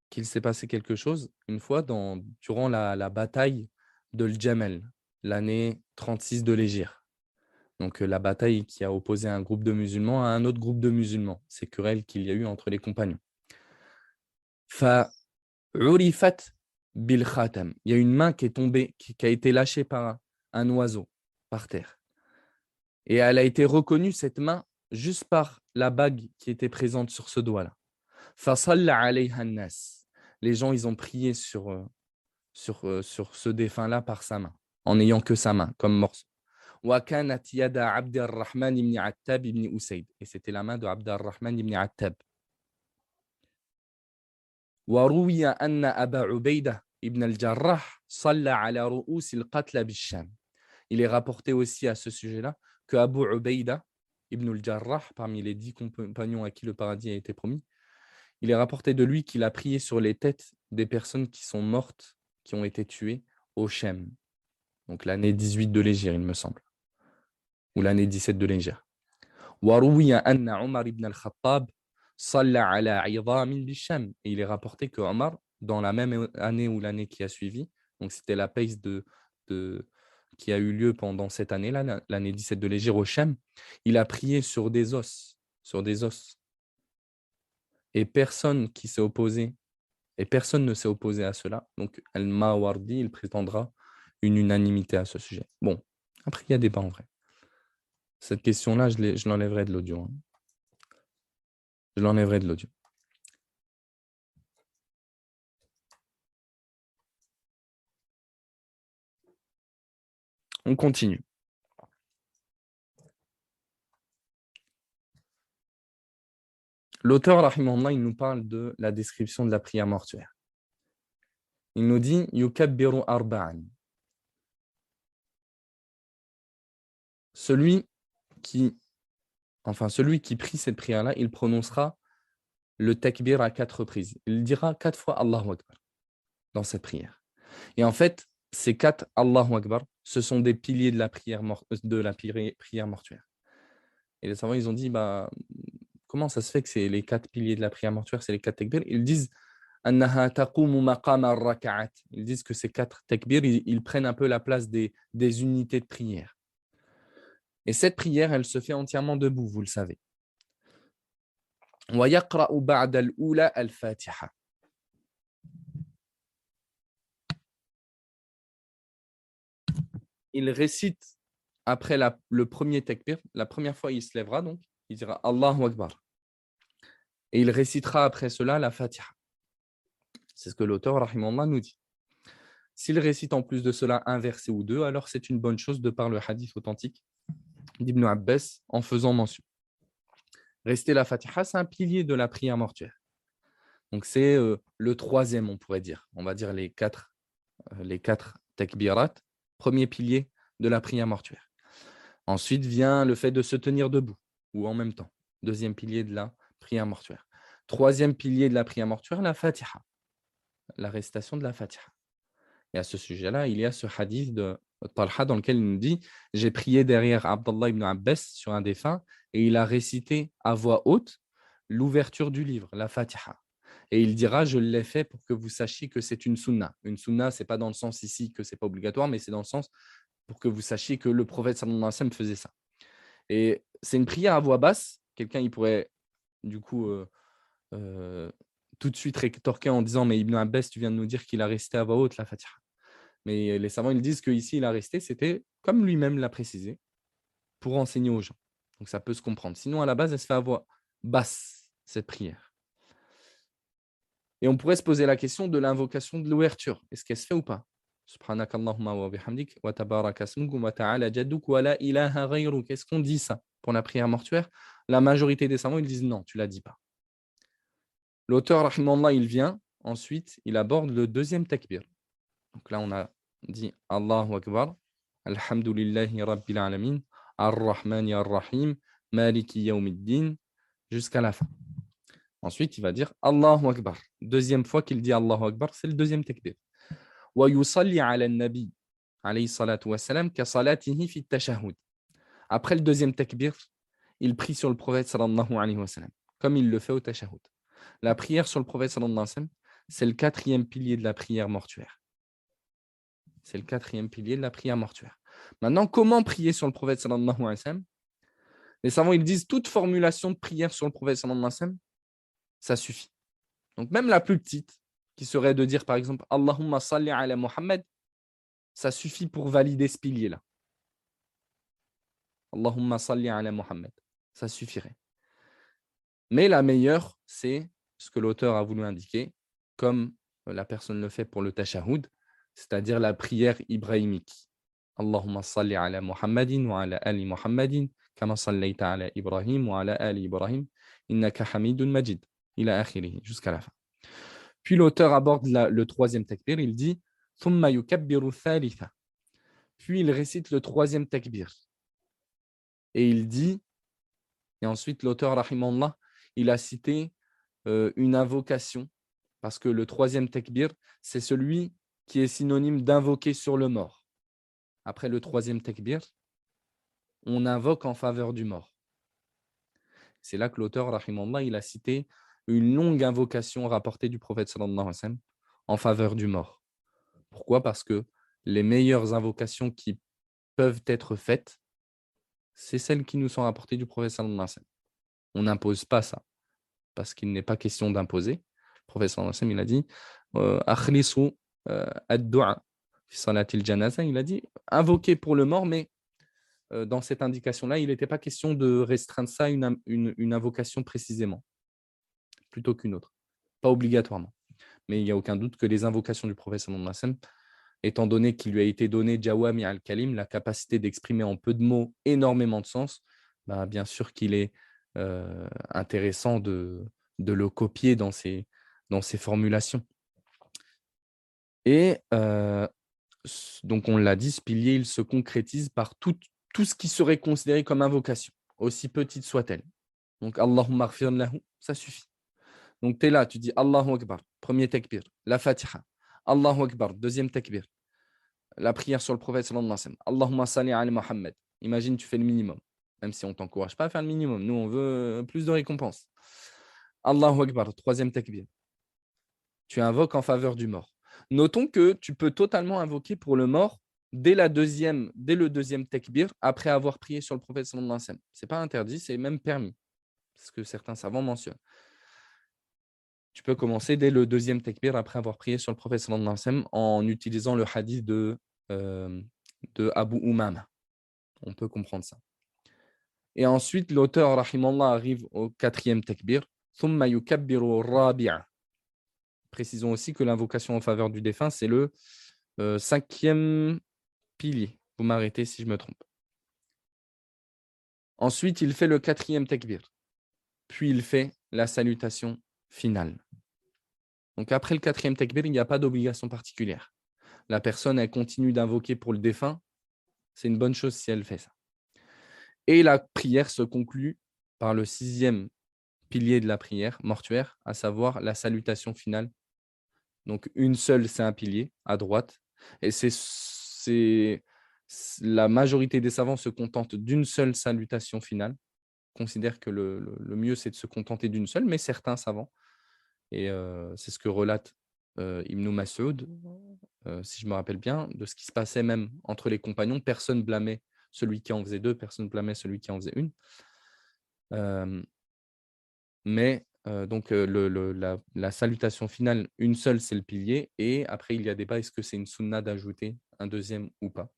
qu'il s'est passé quelque chose une fois durant la bataille de l'Jamel, l'année 36 de l'Hégire. Donc la bataille qui a opposé un groupe de musulmans à un autre groupe de musulmans. C'est querelle qu'il y a eu entre les compagnons. فعرفت بالخاتم. Il y a une main qui est tombée, qui a été lâchée par un oiseau par terre. Et elle a été reconnue, cette main, juste par la bague qui était présente sur ce doigt-là. Fasalla alayha an-nas. Les gens, ils ont prié sur ce défunt-là par sa main, en n'ayant que sa main comme morceau. Wa kanat yada Abd ar-Rahman ibn Attab ibn Usayd. Et c'était la main de Abd ar-Rahman ibn Attab. Wa ruwiya anna Aba Ubaydah ibn al-Jarrah salla ala ru'us al-qatla bil-Sham. Il est rapporté aussi à ce sujet-là que Abu Ubaïda ibn al-Jarrah, parmi les 10 compagnons à qui le paradis a été promis, il est rapporté de lui qu'il a prié sur les têtes des personnes qui sont mortes, qui ont été tuées au Shem, donc l'année 18 de l'Hégire, il me semble, ou l'année 17 de l'Hégire. وَرُوِيَ أَنَّ عُمَرْ ibn al-Khattab صَلَّى عَلَى عِظَامٍ بِالشَّامِ. Et il est rapporté que Omar, dans la même année ou l'année qui a suivi, donc c'était la pace de qui a eu lieu pendant cette année-là, l'année 17 de l'Hégire au Shem, il a prié sur des os, sur des os. Et personne qui s'est opposé, et personne ne s'est opposé à cela. Donc, Al-Mawardi, il prétendra une unanimité à ce sujet. Bon, après, il y a débat en vrai. Cette question-là, je l'enlèverai de l'audio. Hein. Je l'enlèverai de l'audio. On continue. L'auteur, rahimahullah, il nous parle de la description de la prière mortuaire. Il nous dit « Yukabbiru arba'an ». Celui qui prie cette prière-là, il prononcera le takbir à 4 reprises. Il dira 4 fois Allahu Akbar dans cette prière. Et en fait, ces 4 Allahu Akbar, ce sont des piliers de la prière, prière mortuaire. Et les savants, ils ont dit, comment ça se fait que c'est les 4 piliers de la prière mortuaire, c'est les 4 takbirs? Ils disent أنها تقوم مقام الركعات. Ils disent que ces 4 takbirs, ils prennent un peu la place des unités de prière. Et cette prière, elle se fait entièrement debout, vous le savez. ويقرأ بعد الأولى الفاتحة. Il récite après le premier takbir, la première fois il se lèvera donc, il dira Allahu Akbar. Et il récitera après cela la Fatiha. C'est ce que l'auteur, rahimahullah, nous dit. S'il récite en plus de cela un verset ou deux, alors c'est une bonne chose de par le hadith authentique d'Ibn Abbas en faisant mention. Réciter la Fatiha, c'est un pilier de la prière mortuaire. Donc c'est le troisième, on pourrait dire. On va dire les quatre takbirat, premier pilier de la prière mortuaire. Ensuite vient le fait de se tenir debout ou en même temps. Deuxième pilier de la prière mortuaire. Troisième pilier de la prière mortuaire, la Fatiha, la récitation de la Fatiha. Et à ce sujet-là, il y a ce hadith de Talha dans lequel il nous dit « J'ai prié derrière Abdallah ibn Abbas sur un défunt et il a récité à voix haute l'ouverture du livre, la Fatiha. Et il dira « Je l'ai fait pour que vous sachiez que c'est une sunna. » Une sunna, ce n'est pas dans le sens ici que ce n'est pas obligatoire, mais c'est dans le sens pour que vous sachiez que le prophète sallallahu alayhi wa sallam faisait ça. Et c'est une prière à voix basse. Quelqu'un, il pourrait du coup tout de suite rétorquer en disant « Mais Ibn Abbas, tu viens de nous dire qu'il a récité à voix haute la Fatiha. » Mais les savants ils disent qu'ici, il a resté, c'était comme lui-même l'a précisé, pour enseigner aux gens. Donc ça peut se comprendre. Sinon, à la base, elle se fait à voix basse, cette prière. Et on pourrait se poser la question de l'invocation de l'ouverture. Est-ce qu'elle se fait ou pas? Subhanakallahumma wa bihamdik wa tabaraka asmuk wa ta'ala jadduk wa la ilaha ghayruk. Qu'est-ce qu'on dit ça pour la prière mortuaire? La majorité des savants ils disent non, tu ne la dis pas. L'auteur, rahimahullah, il vient, ensuite, il aborde le deuxième takbir. Donc là, on a dit Allahu Akbar, Alhamdulillahi Rabbil Alamin, Ar-Rahmani Ar-Rahim, Maliki Yawmiddin, jusqu'à la fin. Ensuite, il va dire Allahu Akbar. Deuxième fois qu'il dit Allahu Akbar, c'est le deuxième takbir. Wa yusalli ala nabi alayhi salatu wa salam ka salatihi fi tashahhud. Après le deuxième takbir, il prie sur le prophète sallallahu alayhi wa sallam, comme il le fait au tashahhud. La prière sur le prophète sallallahu alayhi wa sallam, c'est le quatrième pilier de la prière mortuaire. C'est le quatrième pilier de la prière mortuaire. Maintenant, comment prier sur le prophète sallallahu alayhi wa sallam? Les savants, ils disent toute formulation de prière sur le prophète sallallahu alayhi wa sallam, ça suffit. Donc, même la plus petite, qui serait de dire, par exemple, Allahumma salli ala Muhammad, ça suffit pour valider ce pilier-là. Allahumma salli ala Muhammad, ça suffirait. Mais la meilleure, c'est ce que l'auteur a voulu indiquer, comme la personne le fait pour le tashahhud, c'est-à-dire la prière ibrahimique. Allahumma salli ala Muhammadin wa ala ali Muhammadin, kama sallaita ala Ibrahim wa ala ali Ibrahim, innaka hamidun majid, ila akhirih, jusqu'à la fin. Puis l'auteur aborde le troisième takbir, il dit thumma yukabbiru thalitha. Puis il récite le troisième takbir. Et il dit, et ensuite l'auteur, rahimahullah, il a cité une invocation, parce que le troisième takbir, c'est celui qui est synonyme d'invoquer sur le mort. Après le troisième takbir, on invoque en faveur du mort. C'est là que l'auteur, rahimahullah, il a cité une longue invocation rapportée du prophète sallallahu alayhi wa sallam en faveur du mort. Pourquoi? Parce que les meilleures invocations qui peuvent être faites, c'est celles qui nous sont rapportées du prophète sallallahu alayhi wa sallam. On n'impose pas ça, parce qu'il n'est pas question d'imposer. Le prophète sallallahu alayhi wa sallam, il a dit akhlisu ad-du'a fi salatil janaza. Il a dit invoquer pour le mort, mais dans cette indication-là, il n'était pas question de restreindre ça à une invocation précisément, plutôt qu'une autre. Pas obligatoirement. Mais il n'y a aucun doute que les invocations du prophète sallallahu alayhi wa sallam, étant donné qu'il lui a été donné Jawami al-Kalim, la capacité d'exprimer en peu de mots énormément de sens, bah, bien sûr qu'il est intéressant de le copier dans ses formulations. Et donc, on l'a dit, ce pilier, il se concrétise par tout ce qui serait considéré comme invocation, aussi petite soit-elle. Donc, Allahumma ghfir lahu, ça suffit. Donc, tu es là, tu dis Allahu Akbar, premier takbir, la Fatiha. Allahu Akbar, deuxième takbir, la prière sur le prophète sallallahu alayhi wa sallam. Allahumma salli ala Muhammad. Imagine, tu fais le minimum, même si on ne t'encourage pas à faire le minimum. Nous, on veut plus de récompenses. Allahu Akbar, troisième takbir. Tu invoques en faveur du mort. Notons que tu peux totalement invoquer pour le mort dès le deuxième takbir, après avoir prié sur le prophète sallallahu alayhi wa sallam. Ce n'est pas interdit, c'est même permis. C'est ce que certains savants mentionnent. Tu peux commencer dès le deuxième takbir, après avoir prié sur le prophète sallallahu alayhi wa sallam, en utilisant le hadith de Abu Umama. On peut comprendre ça. Et ensuite, l'auteur, rahimallah, arrive au quatrième takbir. Thumma yukabbiru rabi'a. Précisons aussi que l'invocation en faveur du défunt, c'est le cinquième pilier. Vous m'arrêtez si je me trompe. Ensuite, il fait le quatrième takbir. Puis, il fait la salutation finale. Donc, après le quatrième takbir, il n'y a pas d'obligation particulière. La personne, elle continue d'invoquer pour le défunt. C'est une bonne chose si elle fait ça. Et la prière se conclut par le sixième pilier de la prière mortuaire, à savoir la salutation finale. Donc, une seule, c'est un pilier à droite. Et la majorité des savants se contentent d'une seule salutation finale, considèrent que le mieux, c'est de se contenter d'une seule, mais certains savants, et c'est ce que relate Ibn Mas'ud, si je me rappelle bien, de ce qui se passait même entre les compagnons. Personne blâmait celui qui en faisait deux, personne blâmait celui qui en faisait une. Donc, la salutation finale, une seule, c'est le pilier. Et après, il y a débat, est-ce que c'est une sunna d'ajouter un deuxième ou pas?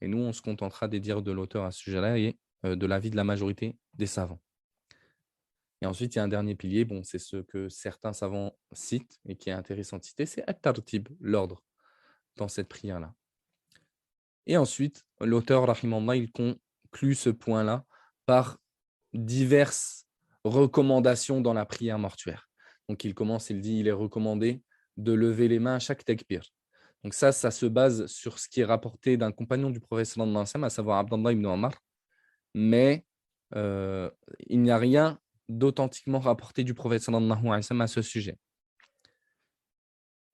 Et nous, on se contentera des dires de l'auteur à ce sujet-là et de l'avis de la majorité des savants. Et ensuite, il y a un dernier pilier, bon, c'est ce que certains savants citent et qui est intéressant de citer, c'est at-tartib, l'ordre dans cette prière-là. Et ensuite, l'auteur, rahimallah, il conclut ce point-là par diverses recommandations dans la prière mortuaire. Donc, il dit, il est recommandé de lever les mains à chaque takbir. Donc ça se base sur ce qui est rapporté d'un compagnon du prophète sallallahu alayhi wa sallam, à savoir Abdallah ibn Omar. Mais il n'y a rien d'authentiquement rapporté du prophète sallallahu alayhi wa sallam à ce sujet.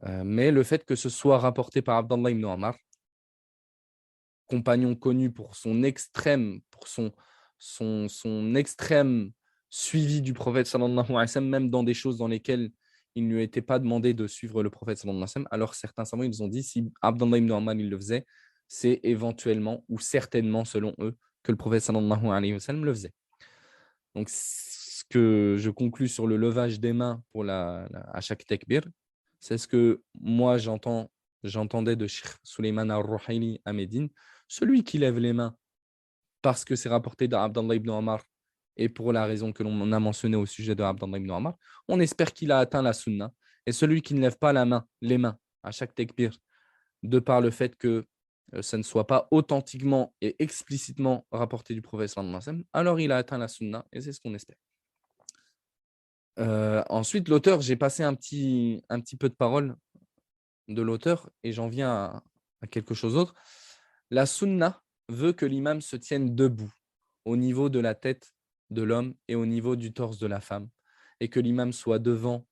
Mais le fait que ce soit rapporté par Abdallah ibn Omar, compagnon connu pour son extrême suivi du prophète sallallahu alayhi wa sallam, même dans des choses dans lesquelles il ne lui était pas demandé de suivre le prophète sallallahu alayhi wa sallam. Alors certains savants, ils ont dit, si Abdallah ibn Omar il le faisait, c'est éventuellement ou certainement selon eux que le prophète sallallahu alayhi wa sallam le faisait. Donc ce que je conclus sur le levage des mains à chaque takbir, c'est ce que moi j'entendais de Cheikh Suleiman al-Ruhaili à Médine. Celui qui lève les mains parce que c'est rapporté d'Abdallah ibn Omar et pour la raison que l'on a mentionnée au sujet de Abdallah ibn Omar, on espère qu'il a atteint la sunna. Et celui qui ne lève pas les mains à chaque takbir, de par le fait que ça ne soit pas authentiquement et explicitement rapporté du prophète sallallahu alayhi wa sallam, alors il a atteint la sunna et c'est ce qu'on espère. Ensuite, l'auteur, j'ai passé un petit peu de parole de l'auteur et j'en viens à quelque chose d'autre. La sunna veut que l'imam se tienne debout au niveau de la tête de l'homme et au niveau du torse de la femme et que l'imam soit devant,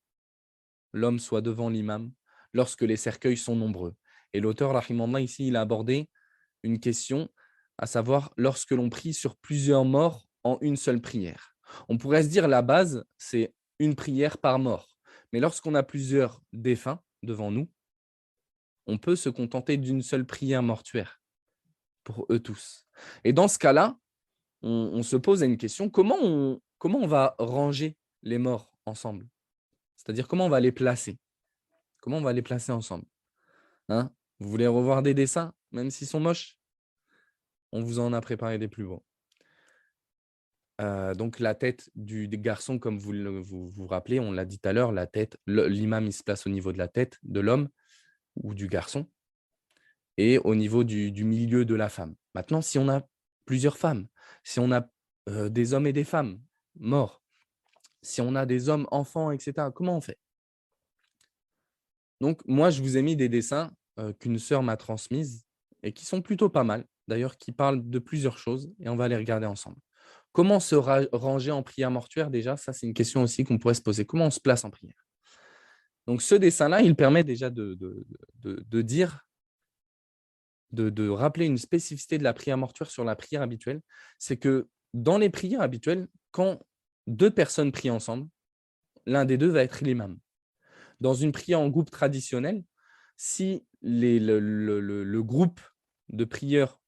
l'homme soit devant l'imam lorsque les cercueils sont nombreux. Et l'auteur, rahimallah, ici, il a abordé une question, à savoir lorsque l'on prie sur plusieurs morts en une seule prière. On pourrait se dire la base, c'est une prière par mort. Mais lorsqu'on a plusieurs défunts devant nous, on peut se contenter d'une seule prière mortuaire. pour eux tous. Et dans ce cas-là, on se pose une question, comment on va ranger les morts ensemble? C'est-à-dire comment on va les placer? Comment on va les placer ensemble? Hein? Vous voulez revoir des dessins, même s'ils sont moches? On vous en a préparé des plus beaux. Donc la tête des garçons, comme vous rappelez, on l'a dit tout à l'heure, la tête, l'imam, il se place au niveau de la tête de l'homme ou du garçon et au niveau du milieu de la femme. Maintenant, si on a plusieurs femmes, si on a, des hommes et des femmes morts, si on a des hommes, enfants et cetera, comment on fait? Donc moi, je vous ai mis des dessins, qu'une sœur m'a transmises et qui sont plutôt pas mal, d'ailleurs, qui parlent de plusieurs choses et on va les regarder ensemble. Comment se ranger en prière mortuaire déjà? Ça, c'est une question aussi qu'on pourrait se poser. Comment on se place en prière? Donc ce dessin-là, il permet déjà de dire, de rappeler une spécificité de la prière mortuaire sur la prière habituelle. C'est que dans les prières habituelles, quand 2 personnes prient ensemble, l'un des 2 va être l'imam. Dans une prière en groupe traditionnelle, si le groupe de prieurs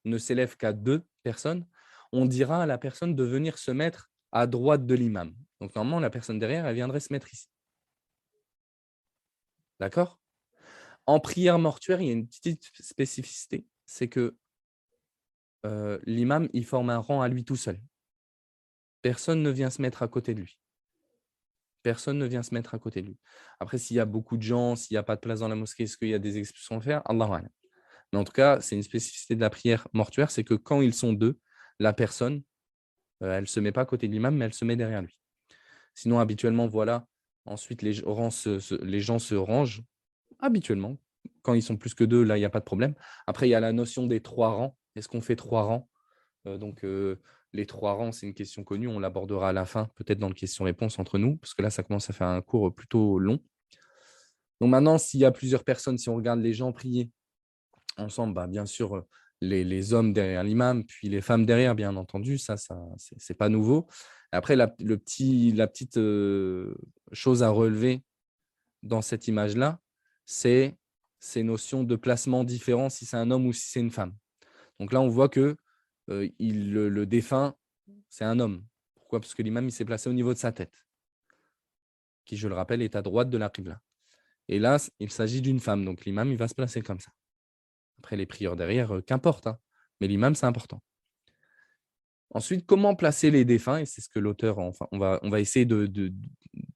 ne s'élève qu'à 2 personnes, on dira à la personne de venir se mettre à droite de l'imam. Donc normalement, la personne derrière, elle viendrait se mettre ici. D'accord? En prière mortuaire, il y a une petite spécificité, c'est que l'imam, il forme un rang à lui tout seul. Personne ne vient se mettre à côté de lui. Personne ne vient se mettre à côté de lui. Après, s'il y a beaucoup de gens, s'il n'y a pas de place dans la mosquée, est-ce qu'il y a des expulsions à faire? Allahu a'lam. Mais en tout cas, c'est une spécificité de la prière mortuaire, c'est que quand ils sont 2, la personne, elle ne se met pas à côté de l'imam, mais elle se met derrière lui. Sinon, habituellement, voilà, ensuite les gens se rangent. Habituellement, quand ils sont plus que 2, là, il n'y a pas de problème. Après, il y a la notion des 3 rangs. Est-ce qu'on fait 3 rangs? Les 3 rangs, c'est une question connue. On l'abordera à la fin, peut-être dans le question-réponse entre nous, parce que là, ça commence à faire un cours plutôt long. Donc maintenant, s'il y a plusieurs personnes, si on regarde les gens prier ensemble, bah, bien sûr, les hommes derrière l'imam, puis les femmes derrière, bien entendu, ça c'est pas nouveau. Après, la petite chose à relever dans cette image-là, c'est ces notions de placement différents si c'est un homme ou si c'est une femme. Donc là, on voit que le défunt, c'est un homme. Pourquoi? Parce que l'imam, il s'est placé au niveau de sa tête, qui, je le rappelle, est à droite de la qibla. Et là, il s'agit d'une femme. Donc l'imam, il va se placer comme ça. Après, les prières derrière, qu'importe, hein. Mais l'imam, c'est important. Ensuite, comment placer les défunts? Et c'est ce que l'auteur, enfin, on va essayer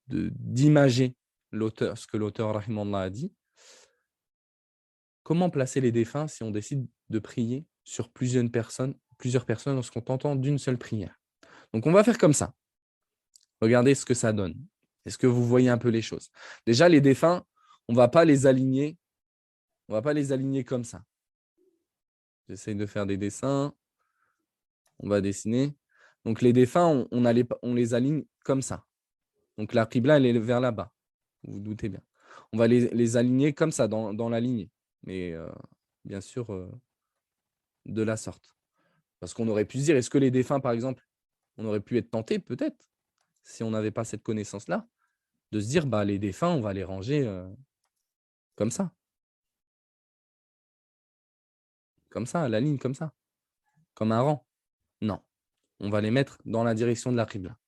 d'imager l'auteur, ce que l'auteur rahimallah a dit. Comment placer les défunts si on décide de prier sur plusieurs personnes en se contentant d'une seule prière? Donc, on va faire comme ça. Regardez ce que ça donne. Est-ce que vous voyez un peu les choses? Déjà, les défunts, on ne va pas les aligner. On va pas les aligner comme ça. J'essaye de faire des dessins. On va dessiner. Donc, les défunts, on les aligne comme ça. Donc, la qibla, elle est vers là-bas. Vous vous doutez bien. On va les aligner comme ça, dans la lignée. Mais bien sûr, de la sorte. Parce qu'on aurait pu se dire, est-ce que les défunts, par exemple, on aurait pu être tenté, peut-être, si on n'avait pas cette connaissance-là, de se dire, bah, les défunts, on va les ranger comme ça. Comme ça, à la ligne, comme ça. Comme un rang. Non. On va les mettre dans la direction de la qibla.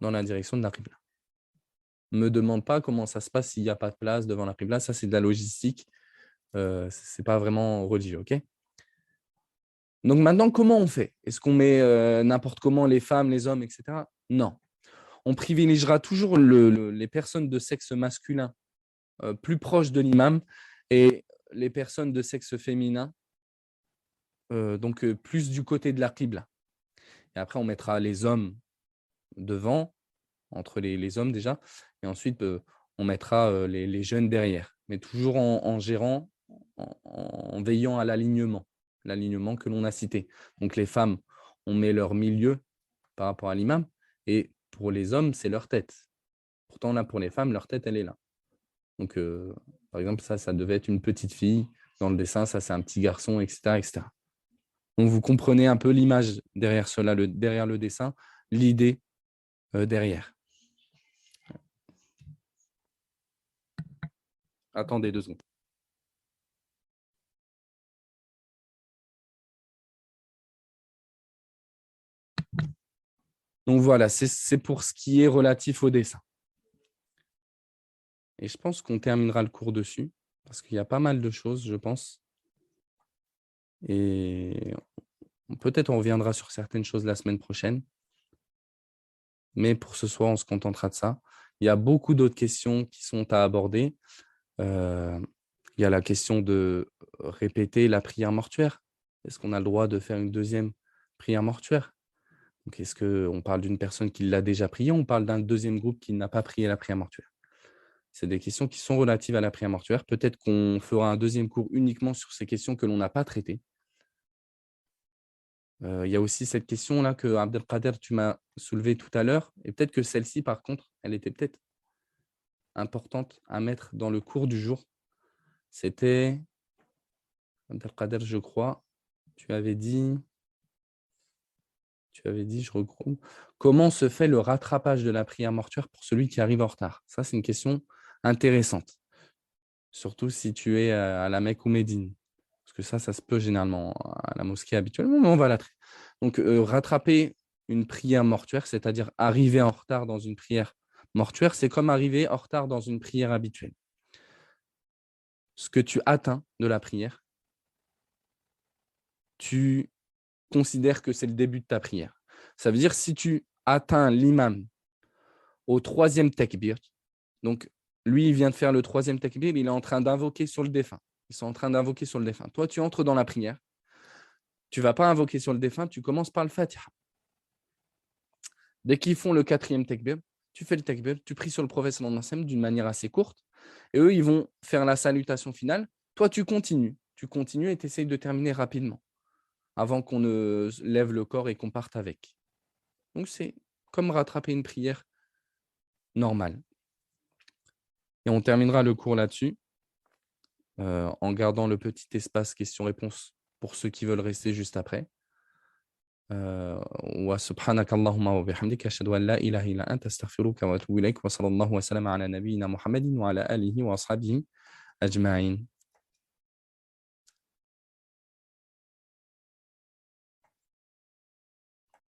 Dans la direction de la qibla. Ne me demande pas comment ça se passe s'il n'y a pas de place devant la qibla. Ça, c'est de la logistique. Ce n'est pas vraiment religieux, OK? Donc maintenant, comment on fait? Est-ce qu'on met n'importe comment les femmes, les hommes, etc.? Non. On privilégiera toujours les personnes de sexe masculin plus proches de l'imam et les personnes de sexe féminin plus du côté de la qibla. Et après, on mettra les hommes devant, entre les hommes déjà, et ensuite, on mettra les jeunes derrière, mais toujours en gérant, en veillant à l'alignement que l'on a cité. Donc les femmes, on met leur milieu par rapport à l'imam, et pour les hommes, c'est leur tête. Pourtant, là, pour les femmes, leur tête, elle est là. Donc, par exemple, ça devait être une petite fille. Dans le dessin, ça, c'est un petit garçon, etc., etc. Donc, vous comprenez un peu l'image derrière cela, derrière le dessin, l'idée derrière. Attendez 2 secondes. Donc voilà, c'est pour ce qui est relatif au dessin. Et je pense qu'on terminera le cours dessus, parce qu'il y a pas mal de choses, je pense. Et peut-être on reviendra sur certaines choses la semaine prochaine. Mais pour ce soir, on se contentera de ça. Il y a beaucoup d'autres questions qui sont à aborder. Euh, il y a la question de répéter la prière mortuaire. Est-ce qu'on a le droit de faire une deuxième prière mortuaire? Donc, est-ce qu'on parle d'une personne qui l'a déjà priée ou on parle d'un deuxième groupe qui n'a pas prié la prière mortuaire? C'est des questions qui sont relatives à la prière mortuaire. Peut-être qu'on fera un deuxième cours uniquement sur ces questions que l'on n'a pas traitées. Il y a aussi cette question-là que Abdelkader, tu m'as soulevée tout à l'heure. Et peut-être que celle-ci, par contre, elle était peut-être importante à mettre dans le cours du jour. C'était, Abdelkader, je crois, tu avais dit, je regroupe, comment se fait le rattrapage de la prière mortuaire pour celui qui arrive en retard? Ça, c'est une question intéressante, surtout si tu es à la Mecque ou Médine. Parce que ça se peut généralement à la mosquée habituellement, mais on va la traiter. Donc, rattraper une prière mortuaire, c'est-à-dire arriver en retard dans une prière mortuaire, c'est comme arriver en retard dans une prière habituelle. Ce que tu atteins de la prière, tu considères que c'est le début de ta prière. Ça veut dire si tu atteins l'imam au troisième takbir, donc lui, il vient de faire le troisième takbir, il est en train d'invoquer sur le défunt. Ils sont en train d'invoquer sur le défunt. Toi, tu entres dans la prière, tu ne vas pas invoquer sur le défunt, tu commences par le Fatiha. Dès qu'ils font le quatrième takbir, tu fais le takbir, tu pries sur le prophète sallallahu alayhi wa sallam d'une manière assez courte, et eux, ils vont faire la salutation finale. Toi, tu continues et tu essayes de terminer rapidement, avant qu'on ne lève le corps et qu'on parte avec. Donc, c'est comme rattraper une prière normale. Et on terminera le cours là-dessus, en gardant le petit espace questions-réponses pour ceux qui veulent rester juste après. وسبحانك اللهم وبحمدك أشهد أن لا إله إلا أنت أستغفرك وأتوب إليك وصلى الله وسلم على نبينا محمد وعلى آله وأصحابه أجمعين.